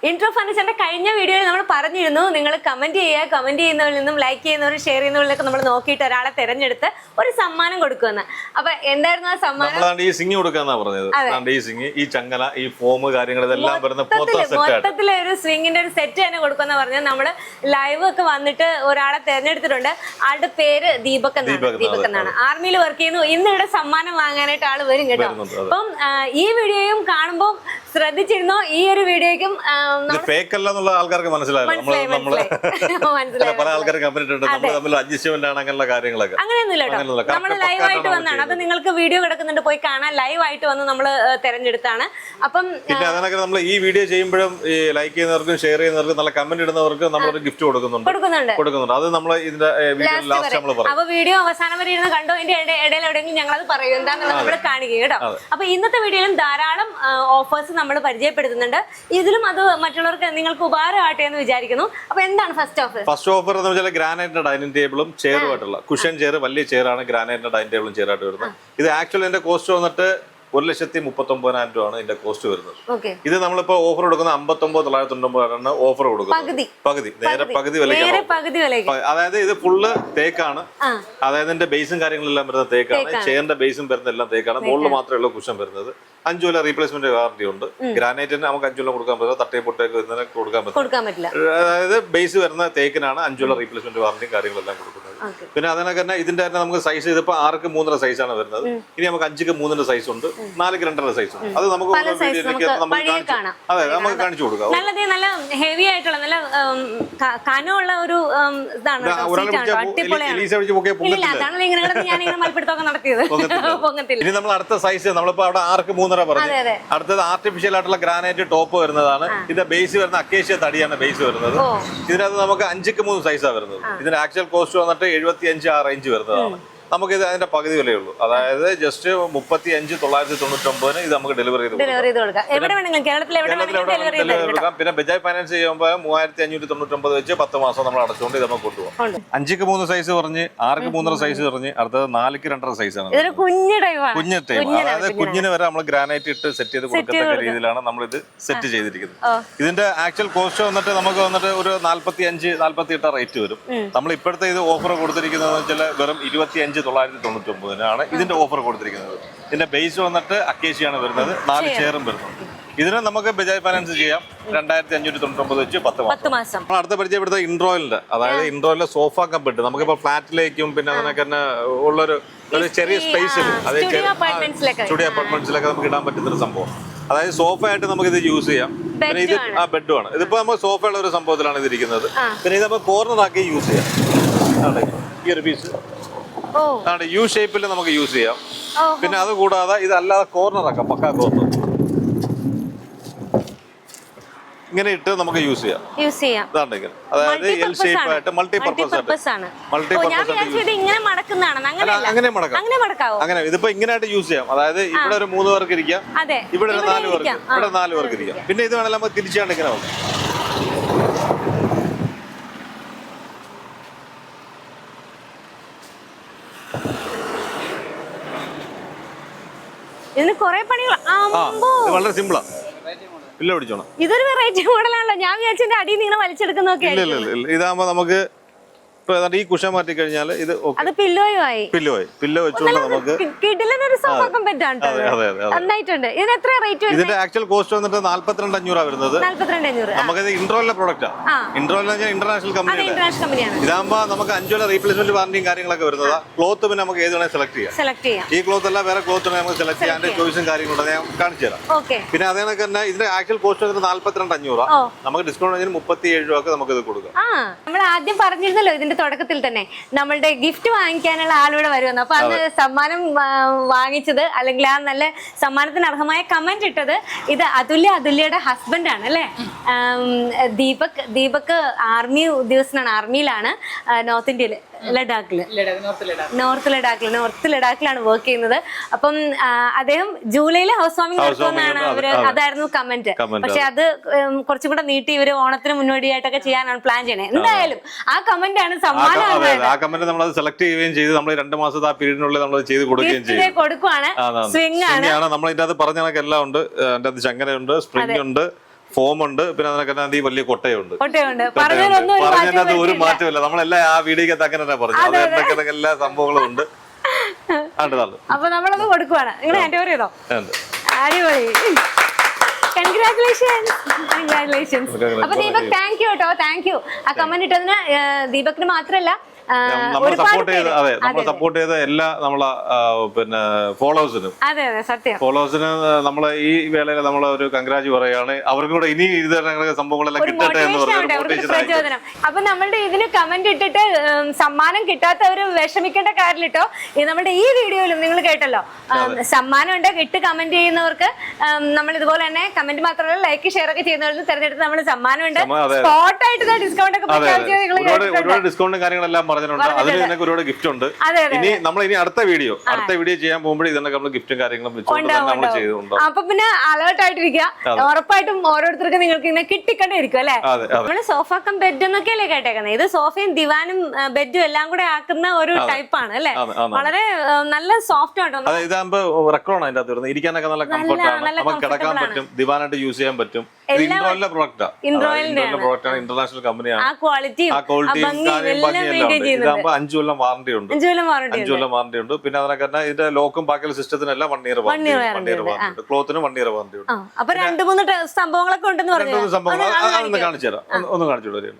Intro furniture കഴിഞ്ഞ വീഡിയോയിൽ നമ്മൾ പറഞ്ഞിരുന്നു നിങ്ങൾ കമന്റ് ചെയ്യുന്നവരിൽ നിന്നും ലൈക്ക് ചെയ്യുന്നവരും ഷെയർ ചെയ്യുന്നവരിലൊക്കെ നമ്മൾ നോക്കിയിട്ട് ഒരാളെ തിരഞ്ഞെടുത്ത് ഒരു സമ്മാനം കൊടുക്കുമെന്ന്. അപ്പൊ എന്തായിരുന്നു ആ സമ്മാനം? നമ്മളാണ് ഈ സിംഗ് കൊടുക്കാന്നാ പറഞ്ഞത്. ഈ സിംഗ്, ഈ ചങ്ങല, ഈ ഫോം കാര്യങ്ങൾ ഇതെല്ലാം വരുന്ന മൊത്തത്തിലെ ഒരു സ്വിങ്ങിന്റെ ഒരു സെറ്റ് തന്നെ കൊടുക്കുന്ന പറഞ്ഞത്. നമ്മള് ലൈവ് ഒക്കെ വന്നിട്ട് ഒരാളെ തിരഞ്ഞെടുത്തിട്ടുണ്ട്. ആളുടെ പേര് ദീപക് എന്നാണ്. ആർമിയിൽ വർക്ക് ചെയ്യുന്നു. ഇന്ന് ഇവിടെ സമ്മാനം വാങ്ങാനായിട്ട് ആള് വരും കേട്ടോ. അപ്പം ഈ വീഡിയോയും കാണുമ്പോൾ ശ്രദ്ധിച്ചിരുന്നോ? ഈ ഒരു വീഡിയോയ്ക്കും ഫേക്ക് അല്ല എന്നുള്ള ആൾക്കാർക്ക് മനസ്സിലായല്ലോ. പല ആൾക്കാരും കമ്പനിട്ടുണ്ട്, നമ്മൾ തമ്മിൽ അഡ്ജസ്റ്റ്മെന്റ് ആണ്, അങ്ങനെയുള്ള കാര്യങ്ങളൊക്കെ. അങ്ങനെയൊന്നുമില്ല, നമ്മൾ ലൈവായിട്ട് വന്നാണ്. അത് നിങ്ങൾക്ക് വീഡിയോ കിടക്കുന്നുണ്ട്, പോയി കാണാൻ. ലൈവായിട്ട് വന്ന് നമ്മൾ തെരഞ്ഞെടുത്താണ്. അപ്പം പിന്നെ അതിനൊക്കെ നമ്മൾ ഈ വീഡിയോ ചെയ്യുമ്പോഴും ഈ ലൈക്ക് ചെയ്യുന്നവർക്കും ഷെയർ ചെയ്യുന്നവർക്കും നല്ല കമന്റ് ഇടുന്നവർക്കും നമ്മളൊരു ഗിഫ്റ്റ് കൊടുക്കുന്നുണ്ട്. അത് നമ്മൾ ഇതിന്റെ വീഡിയോ ലാസ്റ്റ് നമ്മൾ പറയും. അപ്പൊ വീഡിയോ അവസാനം വരെ ഇരുന്ന് കണ്ടോ, ഇതിന്റെ ഇടയിൽ എവിടെയെങ്കിലും ഞങ്ങൾ അത് പറയും എന്താണെന്നുള്ളത് നമ്മൾ കാണിക്കുക കേട്ടോ. അപ്പൊ ഇന്നത്തെ വീഡിയോയിലും ധാരാളം ഓഫേഴ്സ് നമ്മൾ പരിചയപ്പെടുത്തുന്നുണ്ട്. ഇതിലും അത് മറ്റുള്ളവർക്ക് നിങ്ങൾക്ക് ഉപകാരമാകട്ടെ എന്ന് വിചാരിക്കുന്നു. അപ്പൊ എന്താണ് ഫസ്റ്റ് ഓഫർ? ഫസ്റ്റ് ഓഫർ എന്ന് വെച്ചാൽ ഗ്രാനൈറ്റിന്റെ ഡൈനിങ് ടേബിളും ചെയറുമായിട്ടുള്ള കുഷൻ ചെയർ, വലിയ ചെയറാണ് ഗ്രാനൈറ്റിന്റെ ഡൈനിങ് ടേബിളും ചെയറായിട്ട് വരുന്നത്. ഇത് ആക്ച്വലി എന്റെ കോസ്റ്റ് വന്നിട്ട് 1,39,000 രൂപയാണ് ഇതിന്റെ കോസ്റ്റ് വരുന്നത്. ഇത് നമ്മളിപ്പോ ഓഫർ കൊടുക്കുന്ന 59,999 ഓഫർ കൊടുക്കുന്നത്. പകുതി വിലയ്ക്ക്. അതായത് ഇത് ഫുള്ള് തേക്കാണ്. അതായത് ഇതിന്റെ ബേസും കാര്യങ്ങളെല്ലാം വരുന്ന തേക്കാണ്. ചെയറിന്റെ ബേസും വരുന്ന എല്ലാം തേക്കാണ്. മുകളിൽ മാത്രമേ ഉള്ളൂ കുഷൻ വരുന്നത്. 5 കൊല്ലം റീപ്ലേസ്മെന്റ് വാറന്റി ഉണ്ട്. ഗ്രാനൈറ്റിന് നമുക്ക് 5 കൊല്ലം കൊടുക്കാൻ പറ്റില്ല, തട്ടേ പൊട്ടേക്ക് വരുന്നതിന് കൊടുക്കാൻ പറ്റില്ല. അതായത് ബേസ് വരുന്ന തേക്കിനാണ് 5 കൊല്ലം റീപ്ലേസ്മെന്റ് വാറന്റിയും കാര്യങ്ങളെല്ലാം കൊടുക്കുന്നത്. പിന്നെ അതിനൊക്കെ തന്നെ ഇതിന്റെ തന്നെ നമുക്ക് സൈസ് ഇതിപ്പോ 6ക്ക് 3.5 സൈസാണ് വരുന്നത്. ഇനി നമുക്ക് 5ക്ക് 3.5 സൈസ് ഉണ്ട്, 4ക്ക് 2.5 സൈസ് ഉണ്ട്. അത് നമുക്ക് നമുക്ക് കാണിച്ചു കൊടുക്കാം. നല്ല ഹെവി ആയിട്ടുള്ള നല്ല കനമുള്ള ഒരു ഇതാണ്. ഇനി നമ്മൾ അടുത്ത സൈസ് നമ്മളിപ്പോ അവിടെ 6ക്ക് 3.5 പറഞ്ഞു. അടുത്തത് ആർട്ടിഫിഷ്യൽ ആയിട്ടുള്ള ഗ്രാനൈറ്റ് ടോപ്പ് വരുന്നതാണ്. ഇതിന്റെ ബേസ് വരുന്ന അക്കേഷ്യ തടിയാണ് ബേസ് വരുന്നത്. ഇതിനകത്ത് നമുക്ക് 5ക്ക് 3 സൈസാണ് വരുന്നത്. ഇതിന്റെ ആക്ച്വൽ കോസ്റ്റ് വന്നിട്ട് 75 ആ റേഞ്ച് വരുന്നതാണ്. നമുക്കിത് അതിന്റെ പകുതി വിലയുള്ളൂ. അതായത് ജസ്റ്റ് 35,999 ഇത് നമുക്ക് ഡെലിവറി ചെയ്ത് കൊടുക്കാം. പിന്നെ ബജാജ് ഫൈനാൻസ് ചെയ്യുമ്പോൾ 3,599 വെച്ച് 10 മാസം നമ്മൾ അടച്ചുകൊണ്ട് ഇത് നമുക്ക് കൊണ്ടുപോകാം. 5ക്ക് 3 സൈസ് പറഞ്ഞ്, 6ക്ക് 3.5 സൈസ് പറഞ്ഞ്, അടുത്തത് 4ക്ക് 2.5 സൈസാണ്. കുഞ്ഞ് ടൈം. അതായത് കുഞ്ഞിന് വരെ നമ്മൾ ഗ്രാനൈറ്റ് ഇട്ട് സെറ്റ് ചെയ്ത് കൊടുക്കത്തക്ക രീതിയിലാണ് നമ്മൾ ഇത് സെറ്റ് ചെയ്തിരിക്കുന്നത്. ഇതിന്റെ ആക്ച്വൽ കോസ്റ്റ് വന്നിട്ട് നമുക്ക് വന്നിട്ട് ഒരു 45-48 റേറ്റ് വരും. നമ്മൾ ഇപ്പോഴത്തെ ഇത് ഓഫർ കൊടുത്തിരിക്കുന്നത് വെച്ചാൽ വെറും 25,999 ഇതിന്റെ ഓഫർ കൊടുത്തിരിക്കുന്നത്. ഇതിന്റെ ബേസ് വന്നിട്ട് അക്കേഷ്യാണ് വരുന്നത്. 4 ചെയറും വരുന്നുണ്ട്. ഇതിന് നമുക്ക് ബജാജ് ഫൈനാൻസ് ചെയ്യാം. 2,599 വെച്ച് 10 മാസം. നമ്മൾ അടുത്ത പരിചയപ്പെടുത്ത ഇൻട്രോയിലിന്റെ, അതായത് ഇൻട്രോയിലെ സോഫ കമ്പിട്ട് നമുക്കിപ്പോ ഫ്ലാറ്റിലേക്കും പിന്നെ അതിനൊക്കെ തന്നെ ഉള്ളൊരു ചെറിയ സ്പേസിൽ, അതായത് സ്റ്റുഡിയോ അപ്പാർട്ട്മെന്റ്സിലൊക്കെ നമുക്ക് ഇടാൻ പറ്റുന്ന ഒരു സംഭവം. അതായത് സോഫ ആയിട്ട് നമുക്ക് ഇത് യൂസ് ചെയ്യാം. പിന്നെ ഇത് ബെഡുമാണ്. ഇതിപ്പോ നമ്മൾ സോഫയുള്ള ഒരു സംഭവത്തിലാണ് ഇതിരിക്കുന്നത്. പിന്നെ ഇത് നമുക്ക് കോർണർ ആക്കി യൂസ് ചെയ്യാം. ഈ ഒരു പീസ് യു ഷേപ്പിൽ നമുക്ക് യൂസ് ചെയ്യാം. പിന്നെ അത് കൂടാതെ ഇതല്ലാതെ കോർണർ ആക്കാം, പക്കാ കോർണർ ഇങ്ങനെ ഇട്ട് നമുക്ക് യൂസ് ചെയ്യാം. അതായത് എൽ ഷേപ്പ് ആയിട്ട് മൾട്ടിപർപ്പസ് ആണ്. അങ്ങനെ ഇതിപ്പോ ഇങ്ങനെ ആയിട്ട് യൂസ് ചെയ്യാം. അതായത് ഇവിടെ ഒരു 3 പേർക്ക് ഇരിക്കാം, ഇവിടെ 4 പേർക്ക് ഇരിക്കാം. പിന്നെ ഇത് വേണമെങ്കിൽ നമുക്ക് തിരിച്ചാണ്ട് ഇങ്ങനെ വന്നു. വളരെ സിമ്പിളാ. ഇല്ല പിടിച്ചോണം. ഇതൊരു വെറൈറ്റി മോഡലാണല്ലോ. ഞാൻ വിചാരിച്ചതിന്റെ അടിയിൽ നിങ്ങൾ വലിച്ചെടുക്കുന്നൊക്കെ. ഇതാകുമ്പോ നമുക്ക് ഈ കുഷൻ മാറ്റി കഴിഞ്ഞാൽ ഇത് പില്ലോ വെച്ചുകൊണ്ട് നമുക്ക് ഇതിന്റെ ആക്ച്വൽ കോസ്റ്റ് വന്നിട്ട് 42,500 വരുന്നത്. നമുക്കിത് ഇൻട്രോയിലെ പ്രോഡക്റ്റാ. ഇൻട്രോയിൽ ഇന്റർനാഷണൽ കമ്പനിയാണ്. ഇതാകുമ്പോ നമുക്ക് 5 കൊല്ലം റീപ്ലേസ്മെന്റ് വാറന്റിയും കാര്യങ്ങളൊക്കെ വരുന്നതാ. ക്ലോത്ത് പിന്നെ നമുക്ക് ഏത് വേണേൽ സെലക്ട് ചെയ്യാം. ഈ ക്ലോത്ത് അല്ല വേറെ ക്ലോത്ത് നമുക്ക് സെലക്ട് ചെയ്യാൻ ചോയ്സും കാര്യങ്ങളും ഞാൻ കാണിച്ചു തരാം. പിന്നെ അതേ തന്നെ ഇതിന്റെ ആക്ച്വൽ കോസ്റ്റ് വന്നിട്ട് 42,500. നമുക്ക് ഡിസ്കൗണ്ട് 37 രൂപ നമുക്ക് ഇത് കൊടുക്കാം. നമ്മൾ ആദ്യം പറഞ്ഞിരുന്നല്ലോ ഇതിന്റെ തുടക്കത്തിൽ തന്നെ നമ്മളുടെ ഗിഫ്റ്റ് വാങ്ങിക്കാനുള്ള ആളിവിടെ വരുമെന്ന്. അപ്പൊ അന്ന് സമ്മാനം വാങ്ങിച്ചത്, അല്ലെങ്കിൽ ആ നല്ല സമ്മാനത്തിന് അർഹമായ കമന്റ് ഇട്ടത് ഇത് അതുല്യയുടെ ഹസ്ബൻഡ് ആണ് അല്ലെ. ദീപക് ആർമി ഉദ്യോഗസ്ഥനാണ്. ആർമിയിലാണ്. നോർത്ത് ഇന്ത്യയില് നോർത്ത് ലഡാക്കിലാണ് വർക്ക് ചെയ്യുന്നത്. അപ്പം അദ്ദേഹം ജൂലൈയില് ഹൗസ് വാമിംഗ് നടത്തുമെന്നാണ് അവര്, അതായിരുന്നു കമന്റ്. പക്ഷെ അത് കുറച്ചും കൂടെ നീട്ടി ഇവര് ഓണത്തിന് മുന്നോടിയായിട്ടൊക്കെ ചെയ്യാനാണ് പ്ലാൻ ചെയ്യണേ. എന്തായാലും ആ കമന്റ് ആണ് സമ്മാനം. ആ കമന്റ് നമ്മൾ സെലക്ട് ചെയ്യുകയും ചെയ്ത് നമ്മൾ 2 മാസത്തെ ആ പീരീഡിനുള്ളിൽ നമ്മൾ ചെയ്ത് കൊടുക്കുകയാണ്. സ്വിംഗ് ആണ് നമ്മൾ ഇതിന്റെ അത് പറഞ്ഞ കണക്ക് എല്ലാം ഉണ്ട്. അതിന്റെ അത് ചങ്ങനയുണ്ട്, സ്പ്രിംഗ് ഉണ്ട്, ഫോം ഉണ്ട്, പിന്നെ അതിനകത്ത് വലിയ കൊട്ടയുണ്ട്. പറഞ്ഞത് ഒരു മാറ്റമില്ല, നമ്മളെല്ലാം ആ വീഡിയോക്ക് അങ്ങനെ പറഞ്ഞു. അത് എന്തൊക്കെ എല്ലാ സംഭവങ്ങളും ഉണ്ട്. അപ്പൊ നമ്മളത് കൊടുക്കുവാണ്. നിങ്ങൾ ഹാൻഡ് ഓവർ ചെയ്തോ? അടിപൊളി, കൺഗ്രാറ്റുലേഷൻസ്. അപ്പൊ ദീപക് താങ്ക് യു കേട്ടോ, താങ്ക് യു. ആ കമന്റ് ഇട്ടതിന് ദീപകിന് മാത്രല്ല നമ്മൾ സപ്പോർട്ട് ചെയ്ത എല്ലാ നമ്മളെ പിന്നെ ഫോളോവേഴ്സിനും, അതെ അതെ സത്യം, ഫോളോവേഴ്സിന് നമ്മളെ ഈ വേളയിൽ നമ്മളെ ഒരു കൺഗ്രാജ് പറയുകയാണ്. അവർക്കും കൂടെ ഇനി ഇത് സംഭവങ്ങളെല്ലാം കിട്ടട്ടെ എന്ന് പറഞ്ഞു. അപ്പൊ നമ്മളുടെ ഇതിന് കമന്റ് ഇട്ടിട്ട് സമ്മാനം കിട്ടാത്തവര് വിഷമിക്കേണ്ട കാര്യമില്ല കേട്ടോ. നമ്മുടെ ഈ വീഡിയോയിലും നിങ്ങൾ കേട്ടല്ലോ, സമ്മാനം ഉണ്ട്. ഇട്ട് കമന്റ് ചെയ്യുന്നവർക്ക് നമ്മൾ ഇതുപോലെ തന്നെ കമന്റ് മാത്രമല്ല ലൈക്ക് ഷെയർ ഒക്കെ ചെയ്യുന്നവർക്ക് തെരഞ്ഞെടുത്ത് നമ്മൾ സമ്മാനം ഉണ്ട്. സ്പോട്ടായിട്ട് ഡിസ്കൗണ്ട് ഒക്കെ ഡിസ്കൗണ്ടും കാര്യങ്ങളെല്ലാം പറഞ്ഞിട്ടുണ്ട്. അതിന് നിനക്ക് ഒരുപാട് ഗിഫ്റ്റ് ഉണ്ട്. ഇനി നമ്മൾ അടുത്ത വീഡിയോ ചെയ്യാൻ പോകുമ്പോൾ ഇതിനൊക്കെ നമ്മൾ ഗിഫ്റ്റും കാര്യങ്ങളും നമ്മൾ ചെയ്തിട്ടുണ്ട്. അപ്പൊ പിന്നെ അലേർട്ട് ആയിട്ടിരിക്കുക. ഉറപ്പായിട്ടും ഓരോരുത്തർക്കും നിങ്ങൾക്ക് ഇങ്ങനെ കിട്ടിക്കൊണ്ടേയിരിക്കും അല്ലെ. നമ്മള് സോഫ കം ബെഡ് എന്നൊക്കെയല്ലേ കേട്ടേക്കുന്നത്. ഇത് സോഫയും ദിവാനും ബെഡും എല്ലാം കൂടെ ആക്കുന്ന ഒരു ടൈപ്പാണ് അല്ലെ. വളരെ നല്ല സോഫ്റ്റ് ആട്ടോ. ഇതാകുമ്പോ റെക്കോർഡ് അതിന്റെ അകത്ത് വരുന്നത്. ഇരിക്കാനൊക്കെ നല്ല കംഫർട്ടാണ്. നമുക്ക് കിടക്കാൻ പറ്റും, ദിവാനായിട്ട് യൂസ് ചെയ്യാൻ പറ്റും. ഇൻട്രോയിലെ പ്രോഡക്റ്റാണ്, ഇന്റർനാഷണൽ കമ്പനിയാണ്. ആ ക്വാളിറ്റി ഇതാകുമ്പോ 5 കൊല്ലം വാറണ്ടി ഉണ്ട്. 5 കൊല്ലം വാറണ്ടി ഉണ്ട്. പിന്നെ അതിനൊക്കെ ഇതിന്റെ ലോക്കും ബാക്കിയുള്ള സിസ്റ്റത്തിനെല്ലാം 1 ഇയർ വാറണ്ടി ഉണ്ട്. ക്ലോത്തിനും 1 ഇയർ വാറണ്ടി ഉണ്ട്. അപ്പൊ 2-3 സംഭവങ്ങളൊക്കെ ഉണ്ടെന്ന് പറഞ്ഞു. ഒന്ന് കാണിച്ചു തരാം, ഒന്ന് കാണിച്ചു തരാം.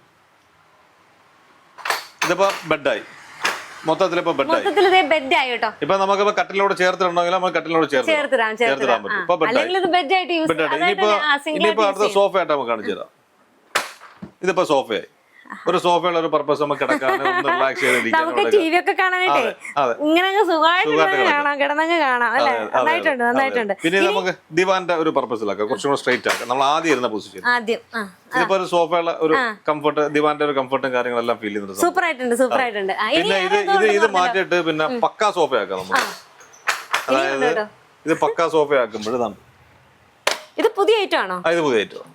ഇതിപ്പോ ബെഡായി, മൊത്തത്തിൽ ഇപ്പൊ ബെഡായി കേട്ടോ. ഇപ്പൊ നമുക്ക് കട്ടിലോട് ചേർത്തിട്ടുണ്ടെങ്കിൽ നമുക്ക് കട്ടിലോട് ചേർത്തിടാൻ പറ്റും. ഇപ്പൊ ഇനിയിപ്പോ അടുത്ത സോഫ ആയിട്ട് നമുക്ക് കാണിച്ചു തരാം. ഇതിപ്പോ സോഫയായി. ഒരു സോഫയുള്ള ഒരു പർപ്പസ് നമുക്ക് കിടക്കാൻ, റിലാക്സ് നമുക്ക് ടിവി ഒക്കെ കാണാനായിട്ടേ ഇങ്ങനെ സുഖമായിട്ട് കാണാം അല്ലെ. നന്നായിട്ടുണ്ട്. പിന്നെ നമുക്ക് ദിവാന്റെ ഒരു പർപ്പസിലാക്കാം, കുറച്ചും കൂടെ സ്ട്രൈറ്റ് ആക്കാം. നമ്മൾ ആദ്യം ഇരുന്ന പൊസിഷൻ. ഇതിപ്പോ ഒരു സോഫയുള്ള ഒരു കംഫർട്ട്, ദിവാന്റെ ഒരു കംഫർട്ടും കാര്യങ്ങളെല്ലാം ഫീൽ ചെയ്യുന്നുണ്ട്. സൂപ്പർ ആയിട്ടുണ്ട്. പിന്നെ ഇത് മാറ്റിയിട്ട് പിന്നെ പക്കാ സോഫ ആക്കാം നമുക്ക്. അതായത് ഇത് പക്കാ സോഫ ആക്കുമ്പോൾ ഇത് പുതിയ ഐറ്റം ആണോ? ഇത് പുതിയ ഐറ്റം,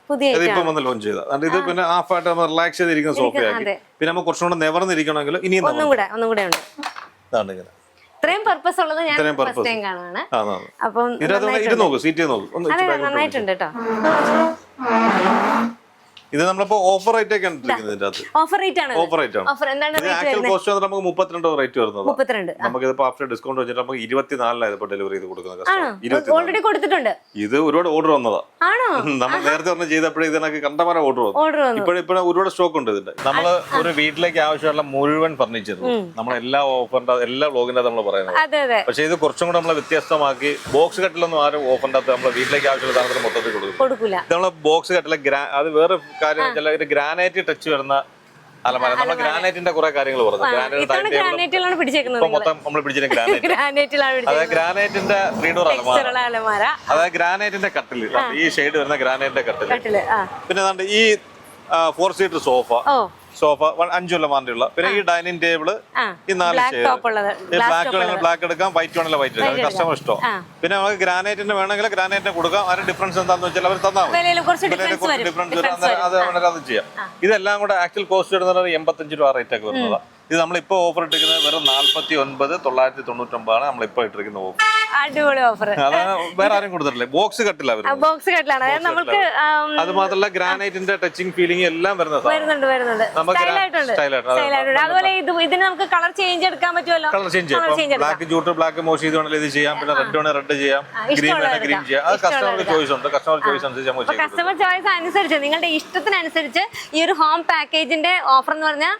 ഇപ്പം വന്ന് ലോഞ്ച് ചെയ്ത. ഇത് പിന്നെ ഹാഫ് ആയിട്ട് റിലാക്സ് ചെയ്തിരിക്കുന്ന സോഫയാക്കി. പിന്നെ നമുക്ക് കുറച്ചും കൂടെ നിവർന്നിരിക്കണമെങ്കിൽ ഇനിയും ഒന്നും കൂടെ ഉണ്ട്. ഇത്രയും പർപ്പസ് ഉള്ളത് ഞാൻ ഫസ്റ്റ് ടൈം കാണുവാണ്. അപ്പം നന്നായിട്ടുണ്ട് കേട്ടോ. ഇത് നമ്മളിപ്പോ ഓഫർ റേറ്റ് ഒക്കെ ഓഫർ റേറ്റ് ആണ്. നമുക്ക് 32 റേറ്റ് വരുന്നത്. നമുക്ക് ഇതിപ്പോ ആഫ്റ്റർ ഡിസ്കൗണ്ട് വെച്ചിട്ട് നമുക്ക് 24 ഡെലിവറി ചെയ്ത് കൊടുക്കുന്നത്. ഓൾറെഡി കൊടുത്തിട്ടുണ്ട്. ഇത് ഒരുപാട് ഓർഡർ വന്നതാ. നമ്മൾ നേരത്തെ പറഞ്ഞ ചെയ്തപ്പോഴേ ഇതിനൊക്കെ കണ്ടമാന ഓർഡർ വന്നു. ഇപ്പോഴും ഒരുപാട് സ്റ്റോക്ക് ഉണ്ട് ഇതിന്റെ. നമ്മള് ഒരു വീട്ടിലേക്ക് ആവശ്യമുള്ള മുഴുവൻ ഫർണിച്ചർ നമ്മളെല്ലാ ഓഫറിന്റെ എല്ലാ വ്ലോഗിന്റെ നമ്മൾ പറയുന്നത്. പക്ഷെ ഇത് കുറച്ചും കൂടെ നമ്മളെ വ്യത്യസ്തമാക്കി ബോക്സ് കട്ടിലൊന്നും ആരും ഓഫറിന്റെ അകത്ത് നമ്മളെ വീട്ടിലേക്ക് ആവശ്യമുള്ള സാധനത്തിന് മൊത്തത്തിൽ കൊടുക്കില്ല. നമ്മളെ ബോക്സ് കട്ടിലെ അത് വേറെ കാര്യം, ചില ഗ്രാനൈറ്റ് ടച്ച് വരുന്ന അലമാര. നമ്മൾ ഗ്രാനൈറ്റിന്റെ കുറെ കാര്യങ്ങൾ പറഞ്ഞു. മൊത്തം നമ്മൾ പിടിച്ചിരുന്ന ഗ്രാനൈറ്റിന്റെ 3 ഡോർ അലമാര. അതായത് ഗ്രാനൈറ്റിന്റെ കട്ടില്, ഈ ഷെയ്ഡ് വരുന്ന ഗ്രാനൈറ്റിന്റെ കട്ടില്. പിന്നെ ഈ 4 സീറ്റർ സോഫ 5 കൊല്ലം വാറണ്ടിയുള്ള. പിന്നെ ഈ ഡൈനിങ് ടേബിള്, ഈ 4 ചെയർ. ബ്ലാക്ക് വേണമെങ്കിൽ ബ്ലാക്ക് എടുക്കാം, വൈറ്റ് വേണമെങ്കിൽ വൈറ്റ് എടുക്കാം, കസ്റ്റമർ ഇഷ്ടം. പിന്നെ നമുക്ക് ഗ്രാനൈറ്റിന്റെ വേണമെങ്കിൽ ഗ്രാനൈറ്റിനെ കൊടുക്കാം. അതിന്റെ ഡിഫറൻസ് എന്താണെന്ന് വെച്ചാൽ അവർ തന്നാൽ അത് ചെയ്യാം. ഇതെല്ലാം കൂടെ ആക്ച്വൽ കോസ്റ്റ് വരുന്നത് 85 രൂപ റേറ്റ് ഒക്കെ വരുന്നതാണ്. ഇത് നമ്മളിപ്പോ ഓഫർ ഇട്ടിരിക്കുന്നത് വെറും 49,999 നമ്മളിപ്പോ ഇട്ടിരിക്കുന്ന ഓഫർ. അടിപൊളി ഓഫർ. അതാണ് വേറെ ആരും കൊടുത്തിട്ടില്ല. ബോക്സ് കട്ടില്ല, ബോക്സ് കട്ടിലാണ്. നമുക്ക് അത് മാത്രമല്ല ഗ്രാനൈറ്റിന്റെ ടച്ചിങ് ഫീലിംഗ് എല്ലാം വരുന്നുണ്ട്. അതുപോലെ ഇതിന് നമുക്ക് കളർ ചേഞ്ച് എടുക്കാൻ പറ്റുമല്ലോ. കളർ ചേഞ്ച് ചെയ്യാം. ബ്ലാക്ക് ജൂട്ട് ബ്ലാക്ക് മോഷ് ചെയ്ത് വേണമെങ്കിൽ ഇത് ചെയ്യാം. പിന്നെ റെഡ് വേണമെങ്കിൽ റെഡ് ചെയ്യാം, ഗ്രീൻ വേണമെങ്കിൽ ഗ്രീൻ ചെയ്യാം. അത് കസ്റ്റമർക്ക് ചോയ്സ് ഉണ്ട്. കസ്റ്റമർ ചോയ്സ് അനുസരിച്ച് കസ്റ്റമർ ചോയ്സ് അനുസരിച്ച് നിങ്ങളുടെ ഇഷ്ടത്തിനനുസരിച്ച് ഈ ഒരു ഹോം പാക്കേജിന്റെ ഓഫർ എന്ന് പറഞ്ഞാൽ